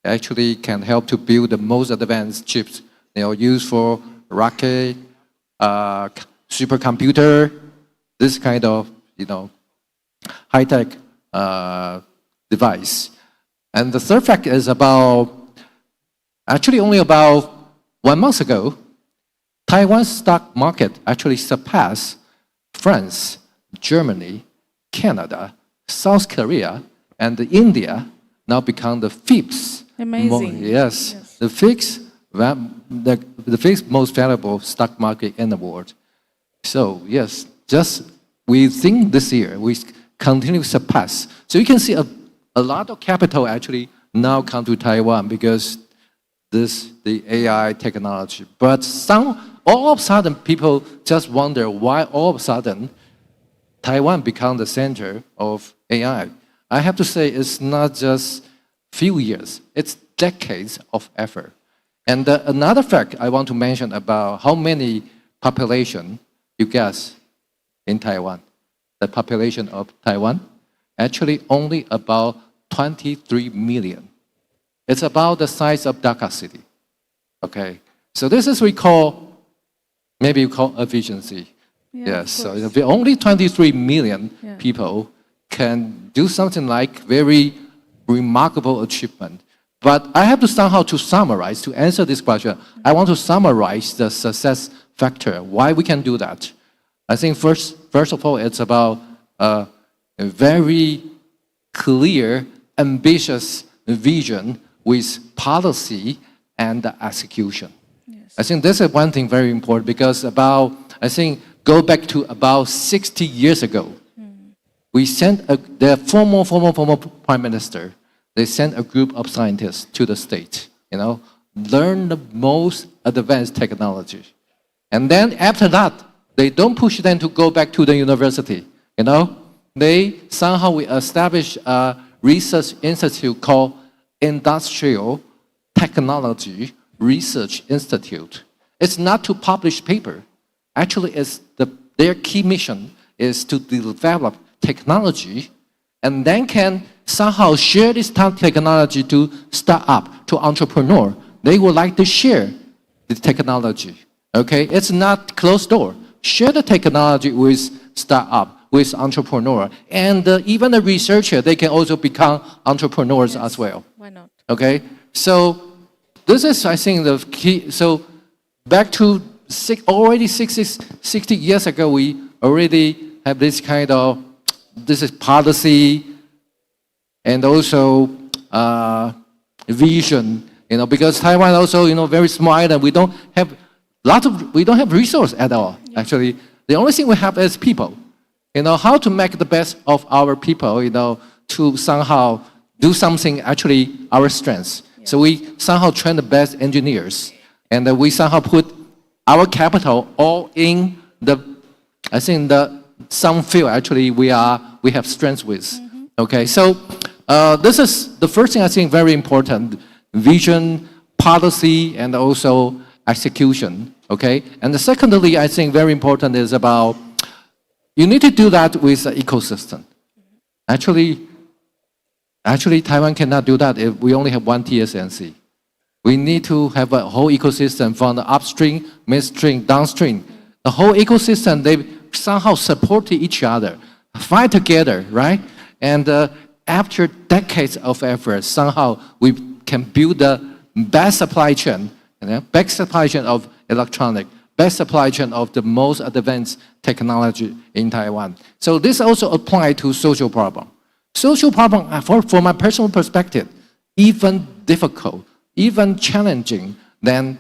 actually can help to build the most advanced chips, used for rocket, supercomputer, this kind of, high-tech device. And the third fact is only about 1 month ago, Taiwan's stock market actually surpassed France, Germany, Canada, South Korea, and India, now become the fifth. Amazing. Yes, the fifth most valuable stock market in the world. So yes, just we think this year we continue to surpass. So you can see a lot of capital actually now come to Taiwan because the AI technology. But all of a sudden people just wonder why all of a sudden Taiwan become the center of AI. I have to say it's not just few years, it's decades of effort. And another fact I want to mention about how many population you guess in Taiwan. The population of Taiwan, actually only about 23 million. It's about the size of Dhaka city. Okay, so this is maybe you call efficiency. Yeah, Yes, of so course. if only 23 million Yeah. people can do something like very remarkable achievement. But I have to somehow to summarize, to answer this question, I want to summarize the success factor, why we can do that. I think first of all, it's about a very clear, ambitious vision with policy and execution. Yes. I think this is one thing very important because I think, go back to about 60 years ago, we sent the former prime minister, they sent a group of scientists to the state, learn the most advanced technology. And then after that, they don't push them to go back to the university, They somehow we established a research institute called Industrial Technology Research Institute. It's not to publish paper. Actually, their key mission is to develop technology and then can somehow share this technology to startup, to entrepreneur. They would like to share the technology. Okay, it's not closed door. Share the technology with startup, with entrepreneur, and even the researcher, they can also become entrepreneurs as well. Why not? Okay, so this is, I think, the key. So back to already 60 years ago, we already have this kind of, this is policy and also vision, because Taiwan also, very small island. We don't have resource at all, actually. The only thing we have is people. How to make the best of our people, to somehow do something actually our strengths. So we somehow train the best engineers, and we somehow put our capital all in some field actually we have strengths with. Okay, so this is the first thing I think very important: vision, policy, and also execution. Okay, and secondly, I think very important is about you need to do that with the ecosystem. Actually, Taiwan cannot do that if we only have one TSMC. We need to have a whole ecosystem from the upstream, midstream, downstream. The whole ecosystem, they somehow support each other, fight together, right? And after decades of effort, somehow we can build the best supply chain, best supply chain of electronic, best supply chain of the most advanced technology in Taiwan. So this also applies to social problem. Social problem, from my personal perspective, even difficult, even challenging than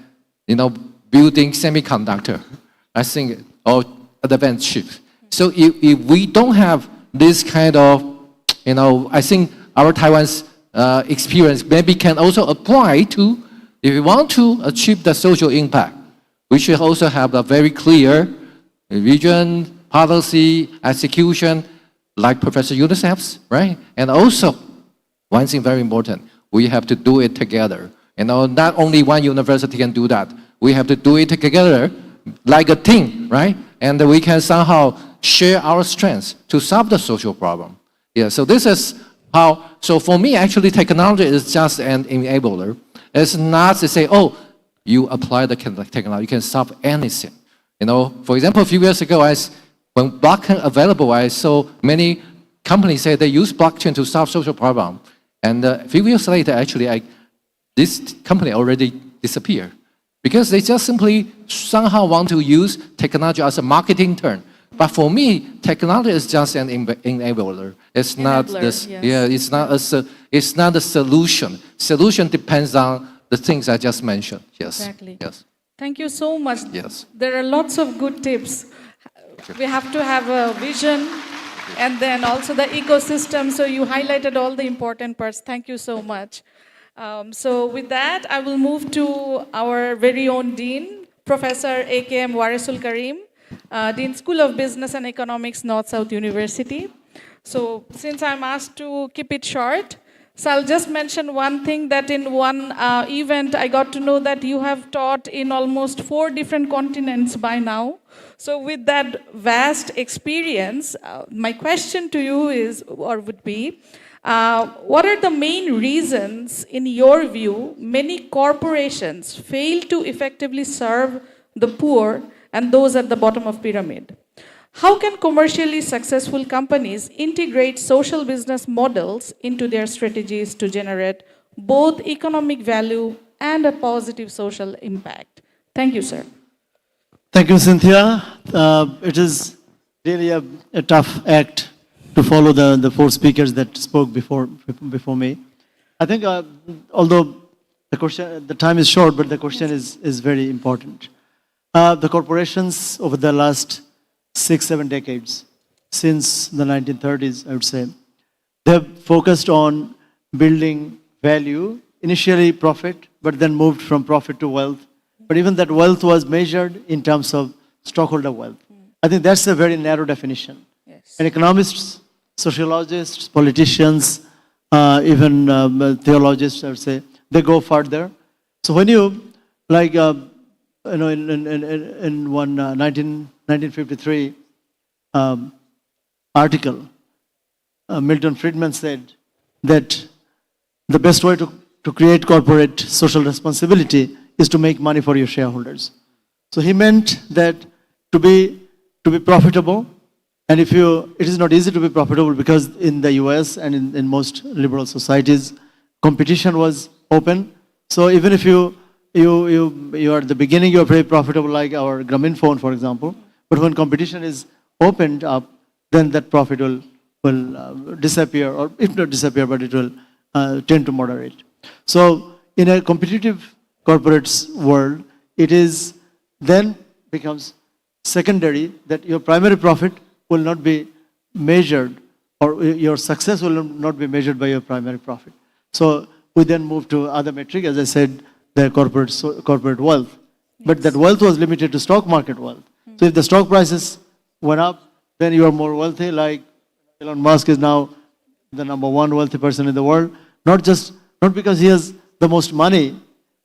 building semiconductor, I think, or advanced chips. So if we don't have this kind of, I think our Taiwan's experience maybe can also apply to, if we want to achieve the social impact, we should also have a very clear vision, policy, execution, like Professor Yunus has, right? And also, one thing very important, we have to do it together. Not only one university can do that. We have to do it together like a team, right? And we can somehow share our strengths to solve the social problem. Yeah, so this is how, so for me, actually, technology is just an enabler. It's not to say, oh, you apply the technology, you can solve anything. For example, a few years ago, when blockchain available, I saw many companies say they use blockchain to solve social problem. And a few years later, actually, this company already disappeared because they just simply somehow want to use technology as a marketing term. But for me, technology is just an enabler. It's not this. Yes. Yeah, it's not a solution. Solution depends on the things I just mentioned. Yes. Exactly. Yes. Thank you so much. Yes. There are lots of good tips. We have to have a vision and then also the ecosystem. So you highlighted all the important parts. Thank you so much. So with that, I will move to our very own Dean, Professor A.K.M. Warisul Karim, Dean School of Business and Economics, North-South University. So since I'm asked to keep it short, so I'll just mention one thing that in one event, I got to know that you have taught in almost 4 different continents by now. So with that vast experience, my question to you is, or would be, what are the main reasons, in your view, many corporations fail to effectively serve the poor and those at the bottom of pyramid? How can commercially successful companies integrate social business models into their strategies to generate both economic value and a positive social impact? Thank you, sir. Thank you, Cynthia. It is really a tough act to follow the 4 speakers that spoke before me. I think, although the time is short, but the question is very important. The corporations over the last 6-7 decades, since the 1930s, I would say, they have focused on building value, initially profit, but then moved from profit to wealth. But even that wealth was measured in terms of stockholder wealth. I think that's a very narrow definition. Yes. And economists, sociologists, politicians, even theologians, I would say, they go further. So when you, like, in one 1953 article, Milton Friedman said that the best way to create corporate social responsibility is to make money for your shareholders. So he meant that to be profitable, and it is not easy to be profitable because in the US and in most liberal societies, competition was open. So even if you are at the beginning, you are very profitable, like our Grameen phone, for example. But when competition is opened up, then that profit will disappear, or if not disappear, but it will tend to moderate. So in a competitive corporate world, it is then becomes secondary that your primary profit will not be measured, or your success will not be measured by your primary profit. So we then move to other metric, as I said, the corporate wealth. Yes. But that wealth was limited to stock market wealth. So if the stock prices went up, then you are more wealthy, like Elon Musk is now the #1 wealthy person in the world, not because he has the most money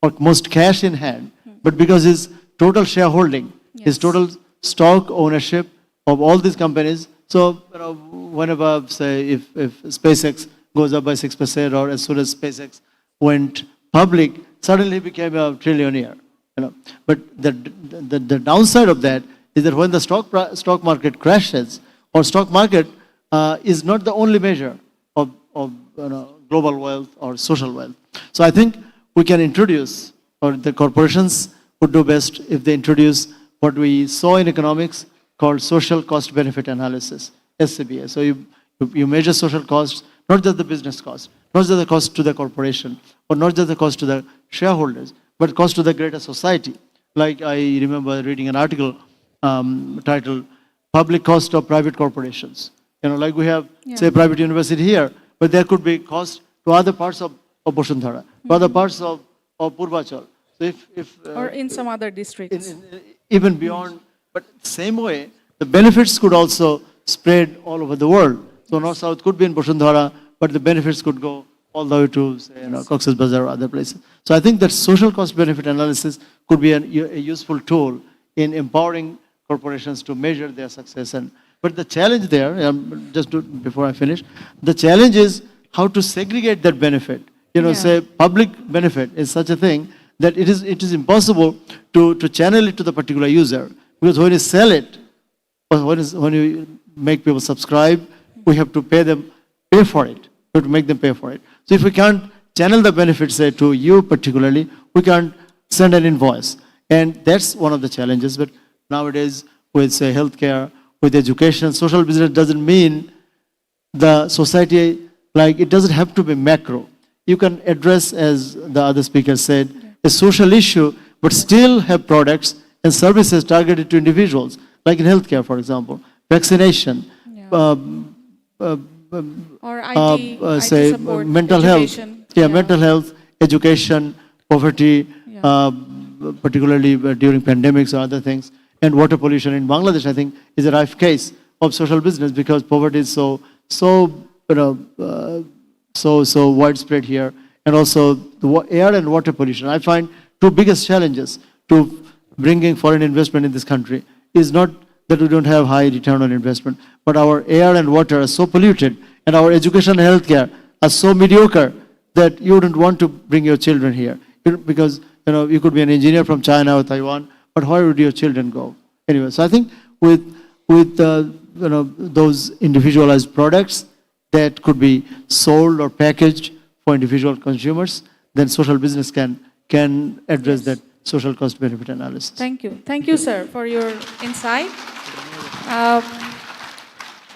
or most cash in hand, but because his total shareholding, his total stock ownership of all these companies. So whenever, say, if SpaceX goes up by 6%, or as soon as SpaceX went public, suddenly he became a trillionaire. But the downside of that is that when the stock market crashes, or stock market is not the only measure of global wealth or social wealth. So I think we can introduce, or the corporations would do best if they introduce what we saw in economics called social cost benefit analysis, SCBA. So you measure social costs, not just the business cost, not just the cost to the corporation, or not just the cost to the shareholders, but cost to the greater society. Like I remember reading an article titled Public Cost of Private Corporations. Like we have, say, a private university here, but there could be cost to other parts of Bosundhara, to other parts of Purvachal. So or in some other districts. Even beyond, but same way, the benefits could also spread all over the world. So North-South could be in Bosundhara, but the benefits could go all the way to, say, Cox's Bazar or other places. So I think that social cost benefit analysis could be a useful tool in empowering corporations to measure their success. But the challenge there, before I finish, the challenge is how to segregate that benefit. Say public benefit is such a thing that it is impossible to channel it to the particular user, because when you sell it, or when you make people subscribe, we have to pay for it. We have to make them pay for it. So if we can't channel the benefits, say, to you particularly, we can't send an invoice. And that's one of the challenges. But nowadays, with, say, healthcare, with education, social business doesn't mean the society, like, it doesn't have to be macro. You can address, as the other speaker said, a social issue, but still have products and services targeted to individuals. like in healthcare, for example, vaccination, Yeah. Or IT say support, mental education. health, mental health, education, poverty, particularly during pandemics or other things, and water pollution in Bangladesh, I think, is a rife case of social business because poverty is so widespread here, and also the air and water pollution. I find two biggest challenges to bringing foreign investment in this country is not that we don't have high return on investment, but our air and water are so polluted, and our education and healthcare are so mediocre that you wouldn't want to bring your children here because you could be an engineer from China or Taiwan, but where would your children go? Anyway, so I think with those individualized products that could be sold or packaged for individual consumers, then social business can address that social cost benefit analysis. Thank you. Thank you, sir, for your insight.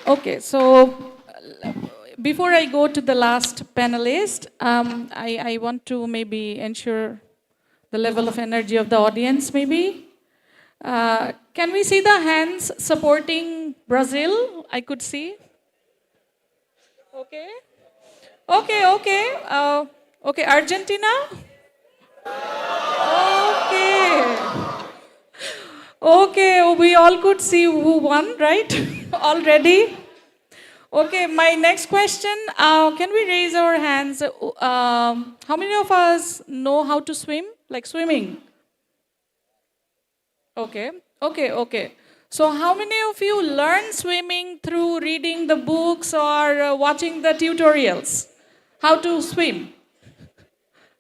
Okay, so before I go to the last panelist, I want to maybe ensure the level of energy of the audience, maybe. Can we see the hands supporting Brazil? I could see. Okay. Okay, Argentina? Okay, we all could see who won, right? Already? Okay, my next question, can we raise our hands? How many of us know how to swim? Like swimming? Okay. So how many of you learn swimming through reading the books or watching the tutorials? How to swim?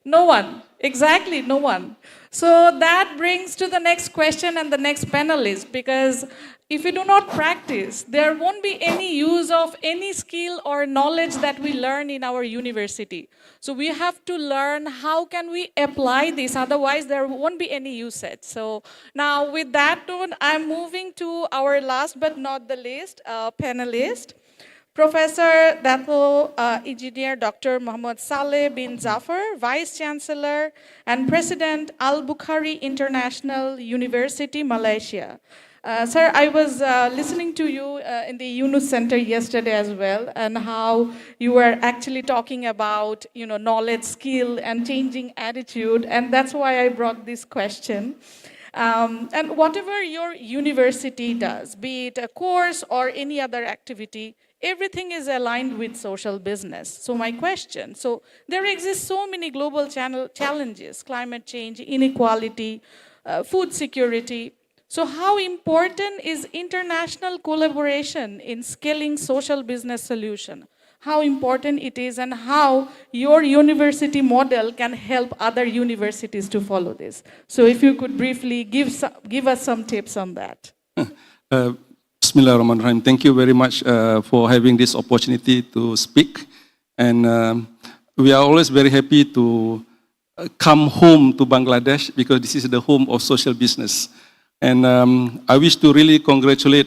No one. Exactly, no one. So that brings to the next question and the next panelist, because if we do not practice, there won't be any use of any skill or knowledge that we learn in our university. So we have to learn how can we apply this, otherwise there won't be any usage. So now with that tone, I'm moving to our last but not the least panelist. Professor Dato Engineer Dr. Muhammad Saleh bin Zafar, Vice Chancellor and President Al-Bukhari International University, Malaysia. Sir, I was listening to you in the Yunus Center yesterday as well, and how you were actually talking about knowledge, skill, and changing attitude, and that's why I brought this question. And whatever your university does, be it a course or any other activity, everything is aligned with social business. So my question, so there exist so many global challenges, climate change, inequality, food security. So how important is international collaboration in scaling social business solution? How important it is, and how your university model can help other universities to follow this. So if you could briefly give us some tips on that. Bismillahirrahmanirrahim. Thank you very much for having this opportunity to speak. And we are always very happy to come home to Bangladesh because this is the home of social business. And I wish to really congratulate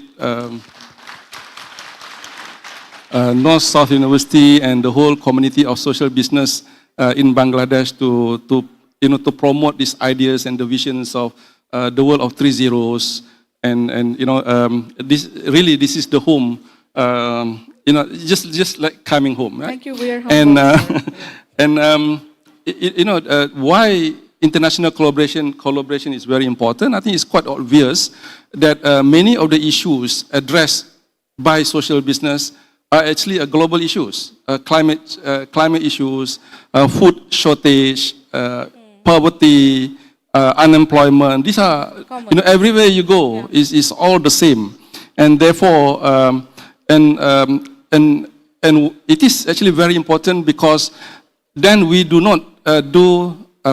North-South University and the whole community of social business in Bangladesh to promote these ideas and the visions of the world of 3 zeros. And this is the home. Just like coming home. Right? Thank you. We are humble. Why international collaboration is very important. I think it's quite obvious that many of the issues addressed by social business are actually global issues. Climate issues, food shortage, poverty, unemployment. These are, everywhere you go, is all the same. And therefore, and it is actually very important because then we do not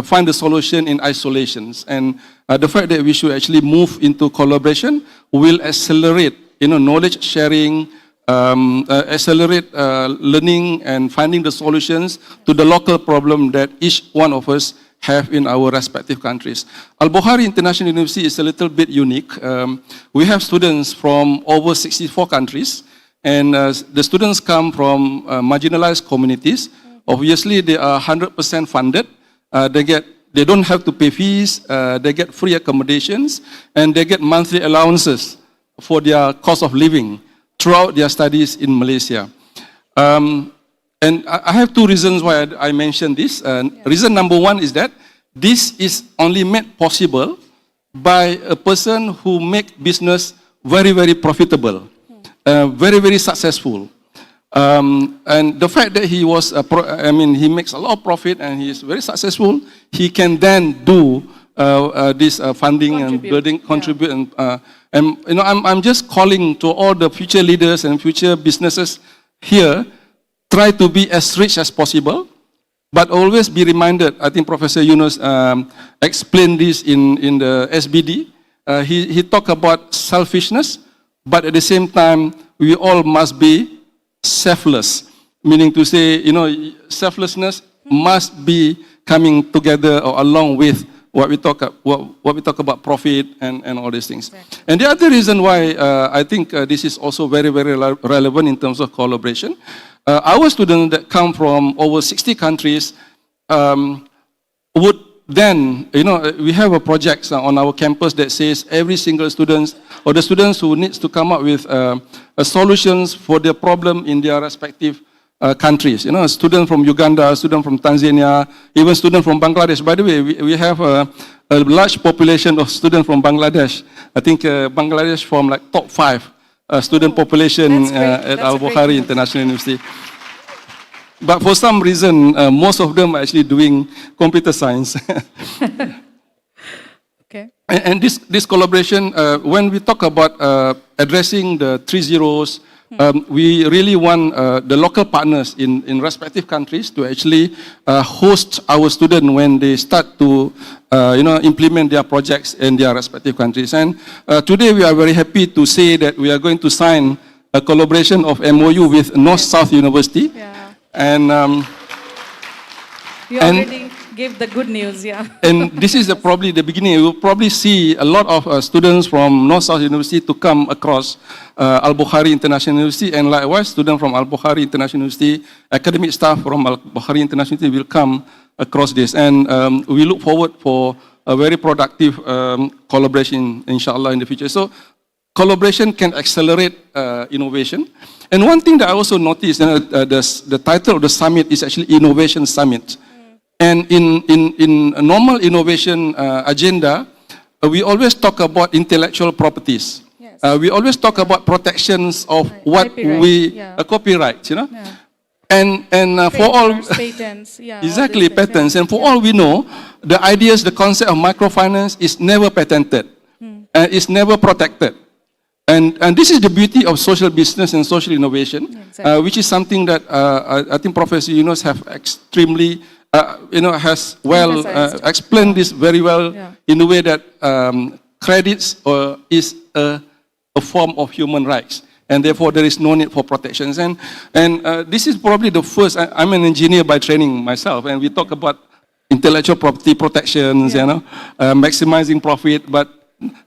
find the solution in isolations. And the fact that we should actually move into collaboration will accelerate, knowledge sharing, accelerate learning and finding the solutions to the local problem that each one of us have in our respective countries. Al-Bukhari International University is a little bit unique. We have students from over 64 countries, and the students come from marginalized communities. Obviously, they are 100% funded. They don't have to pay fees. They get free accommodations, and they get monthly allowances for their cost of living throughout their studies in Malaysia. And I have two reasons why I mentioned this. Reason number one is that this is only made possible by a person who make business very, very profitable, very, very successful. And the fact that he was, he makes a lot of profit and he is very successful, he can then do this funding and building, contribute. And I'm just calling to all the future leaders and future businesses here, try to be as rich as possible, but always be reminded. I think Professor Yunus explained this in the SBD. He talked about selfishness, but at the same time, we all must be selfless, meaning to say, selflessness must be coming together or along with what we talk about profit and all these things. Exactly. And the other reason why I think this is also very, very relevant in terms of collaboration, our students that come from over 60 countries would then, we have a project on our campus that says every single student or the students who needs to come up with solutions for their problem in their respective countries. A student from Uganda, a student from Tanzania, even student from Bangladesh. By the way, we have a large population of students from Bangladesh. I think Bangladesh from like top 5 student population at Al-Bukhari International University. But for some reason, most of them are actually doing computer science. Okay. And this collaboration, when we talk about addressing the 3 zeros, we really want the local partners in respective countries to actually host our students when they start to implement their projects in their respective countries. And today we are very happy to say that we are going to sign a collaboration of MOU with North-South University. Yeah. And you already gave the good news, yeah. And this is probably the beginning. You will probably see a lot of students from North-South University to come across Al-Bukhari International University, and likewise students from Al-Bukhari International University, academic staff from Al-Bukhari International University will come across this. And we look forward for a very productive collaboration, inshallah, in the future. So collaboration can accelerate innovation. And one thing that I also noticed, the title of the summit is actually Innovation Summit. And in a normal innovation agenda, we always talk about intellectual properties. Yes. We always talk about protections of what copyright, Yeah. And for all patents, yeah, exactly patents, and for all we know, the ideas, the concept of microfinance is never patented, it's never protected. And this is the beauty of social business and social innovation, which is something that I think Professor Yunus have extremely, has well explained this very well in a way that credits is a form of human rights, and therefore there is no need for protections. And this is probably the first. I'm an engineer by training myself, and we talk about intellectual property protections, maximizing profit, but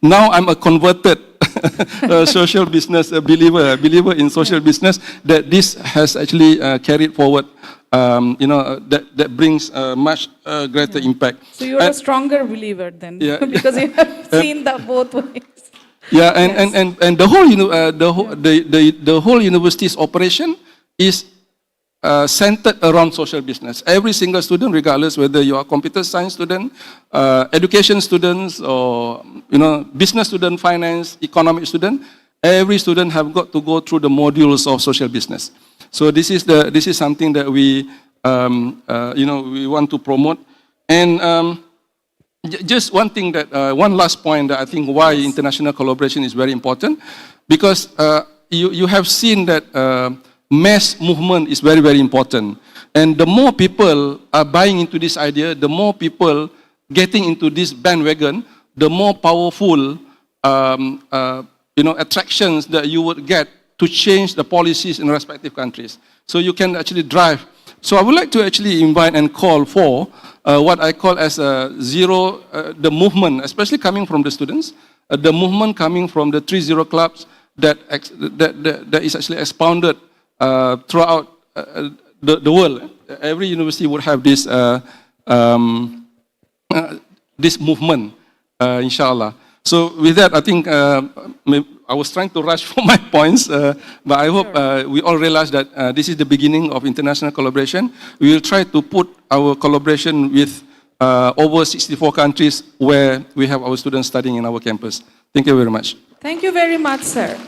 now I'm a converted social business believer in social business, that this has actually carried forward, that brings much greater impact. So you're a stronger believer then, because you have seen that both ways. Yeah, and the whole university's operation is centered around social business. Every single student, regardless whether you are a computer science student, education students, or business student, finance, economic student, every student have got to go through the modules of social business. So this is something that we we want to promote. And just one thing that one last point that I think why international collaboration is very important, because you have seen that mass movement is very, very important. And the more people are buying into this idea, the more people getting into this bandwagon, the more powerful attractions that you would get to change the policies in respective countries. So you can actually drive. So I would like to actually invite and call for what I call as a zero, the movement, especially coming from the students, the movement coming from the 3-0 clubs that is actually expounded throughout the world. Every university would have this this movement, inshallah. So with that, I think I was trying to rush for my points, but I hope we all realize that this is the beginning of international collaboration. We will try to put our collaboration with over 64 countries where we have our students studying in our campus. Thank you very much. Thank you very much, sir.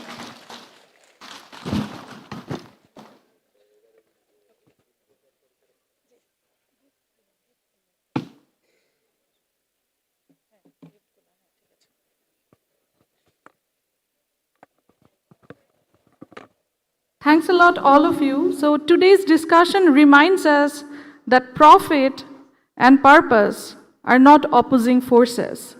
Thanks a lot, all of you. So today's discussion reminds us that profit and purpose are not opposing forces.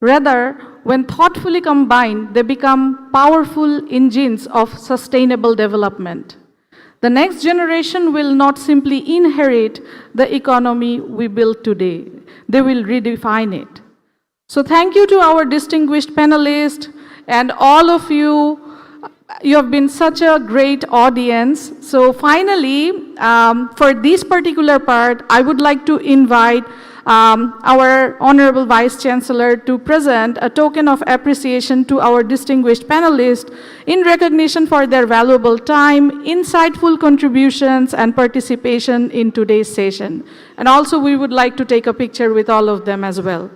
Rather, when thoughtfully combined, they become powerful engines of sustainable development. The next generation will not simply inherit the economy we built today, they will redefine it. So thank you to our distinguished panelists and all of you. You have been such a great audience. So finally, for this particular part, I would like to invite our Honorable Vice Chancellor to present a token of appreciation to our distinguished panelists in recognition for their valuable time, insightful contributions, and participation in today's session. And also, we would like to take a picture with all of them as well.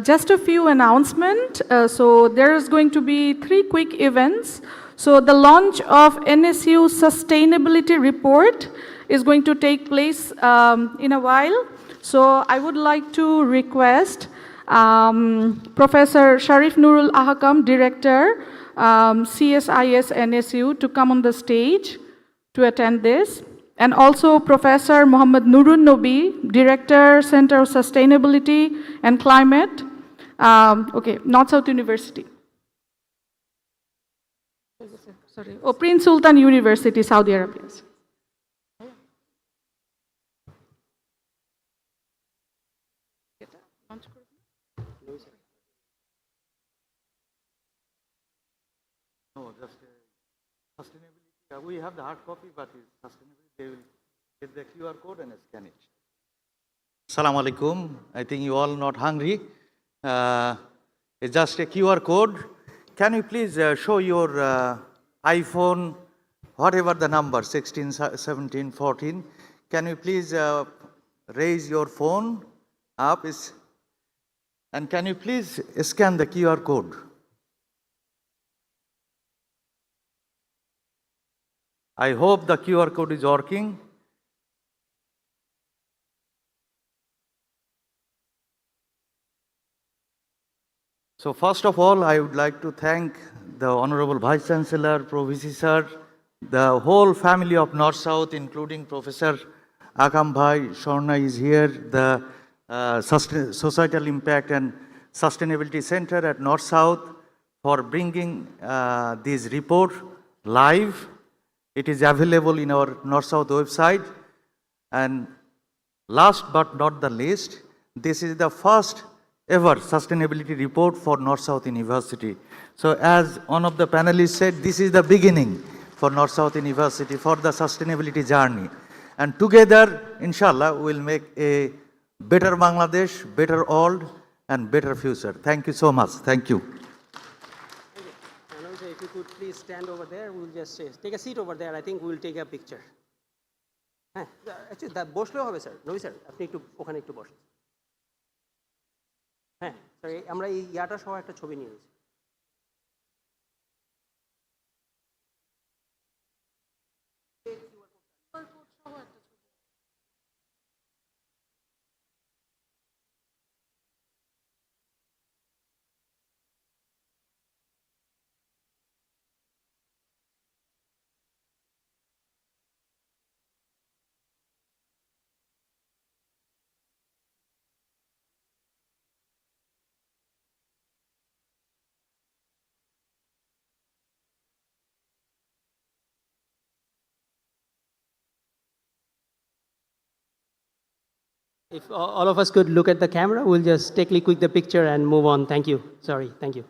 Just a few announcements. So there is going to be 3 quick events. So the launch of NSU Sustainability Report is going to take place in a while. So I would like to request Professor Sharif Nurul Ahakam, Director, CSIS NSU, to come on the stage to attend this. And also Professor Muhammad Nurun Nobi, Director, Center of Sustainability and Climate, North South University. Sorry, Prince Sultan University, Saudi Arabia. No, just sustainability. We have the hard copy, but it's sustainability. They will get the QR code and scan it. Assalamu alaikum. I think you all not hungry. It's just a QR code. Can you please show your iPhone, whatever the number, 16, 17, 14. Can you please raise your phone up? And can you please scan the QR code? I hope the QR code is working. So first of all, I would like to thank the Honorable Vice Chancellor, Pro-VC Sir, the whole family of North-South, including Professor Akam Bhai, Shorna is here, the Societal Impact and Sustainability Center at North-South for bringing this report live. It is available in our North-South website. And last but not the least, this is the first ever sustainability report for North-South University. So as one of the panelists said, this is the beginning for North-South University for the sustainability journey. And together, inshallah, we'll make a better Bangladesh, better world, and better future. Thank you so much. Thank you. If you could please stand over there, we'll just take a seat over there. I think we'll take a picture. Actually, that বসলেও হবে sir, রবি sir, আপনি একটু ওখানে একটু বসুন। হ্যাঁ sir আমরা এই ইয়াটা সহ একটা ছবি নিয়েছি। If all of us could look at the camera, we'll just take a quick the picture and move on. Thank you. Sorry. Thank you.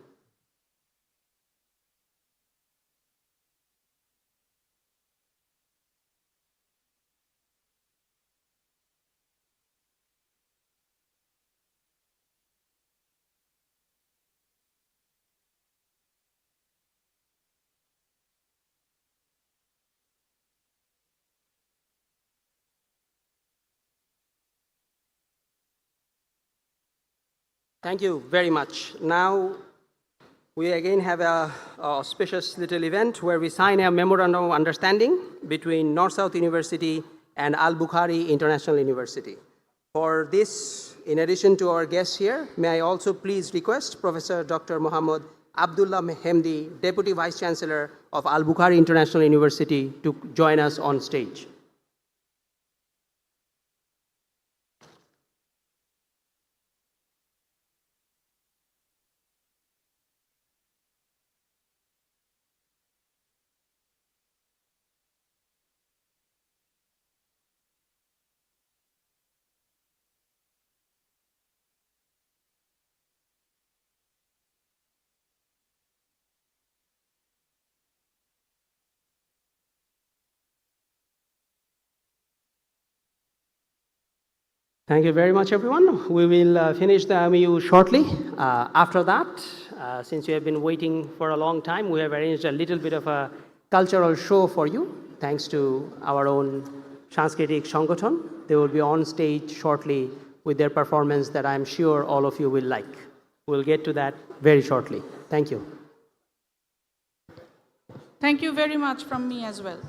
Thank you very much. Now, we again have a auspicious little event where we sign a memorandum of understanding between North-South University and Al-Bukhari International University. For this, in addition to our guests here, may I also please request Professor Dr. Mohammad Abdullah Mehmedi, Deputy Vice Chancellor of Al-Bukhari International University, to join us on stage. Thank you very much, everyone. We will finish the MOU shortly. After that, since you have been waiting for a long time, we have arranged a little bit of a cultural show for you, thanks to our own Sanskritik Sangathon. They will be on stage shortly with their performance that I'm sure all of you will like. We'll get to that very shortly. Thank you. Thank you very much from me as well.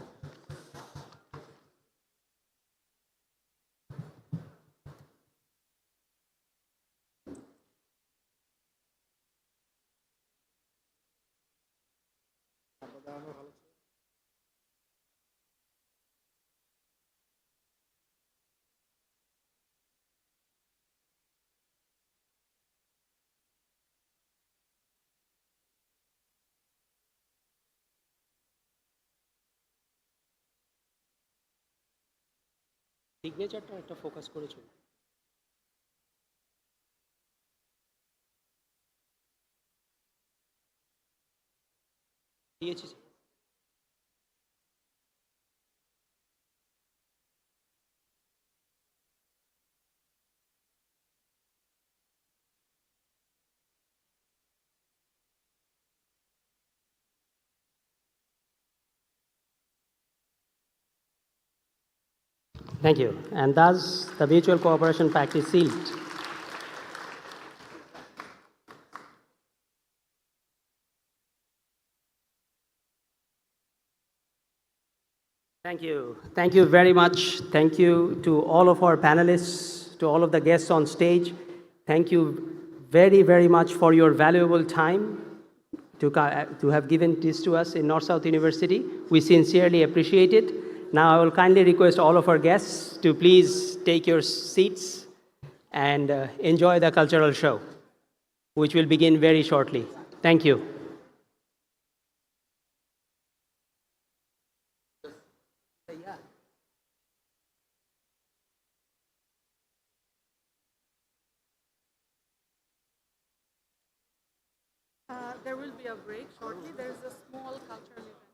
সিগনেচারটা একটা focus করেছো দিয়েছি। Thank you. And thus, the Mutual Cooperation Pact is sealed. Thank you. Thank you very much. Thank you to all of our panelists, to all of the guests on stage. Thank you very, very much for your valuable time to have given this to us in North-South University. We sincerely appreciate it. Now I will kindly request all of our guests to please take your seats and enjoy the cultural show, which will begin very shortly. Thank you. There will be a break shortly. There is a small cultural event.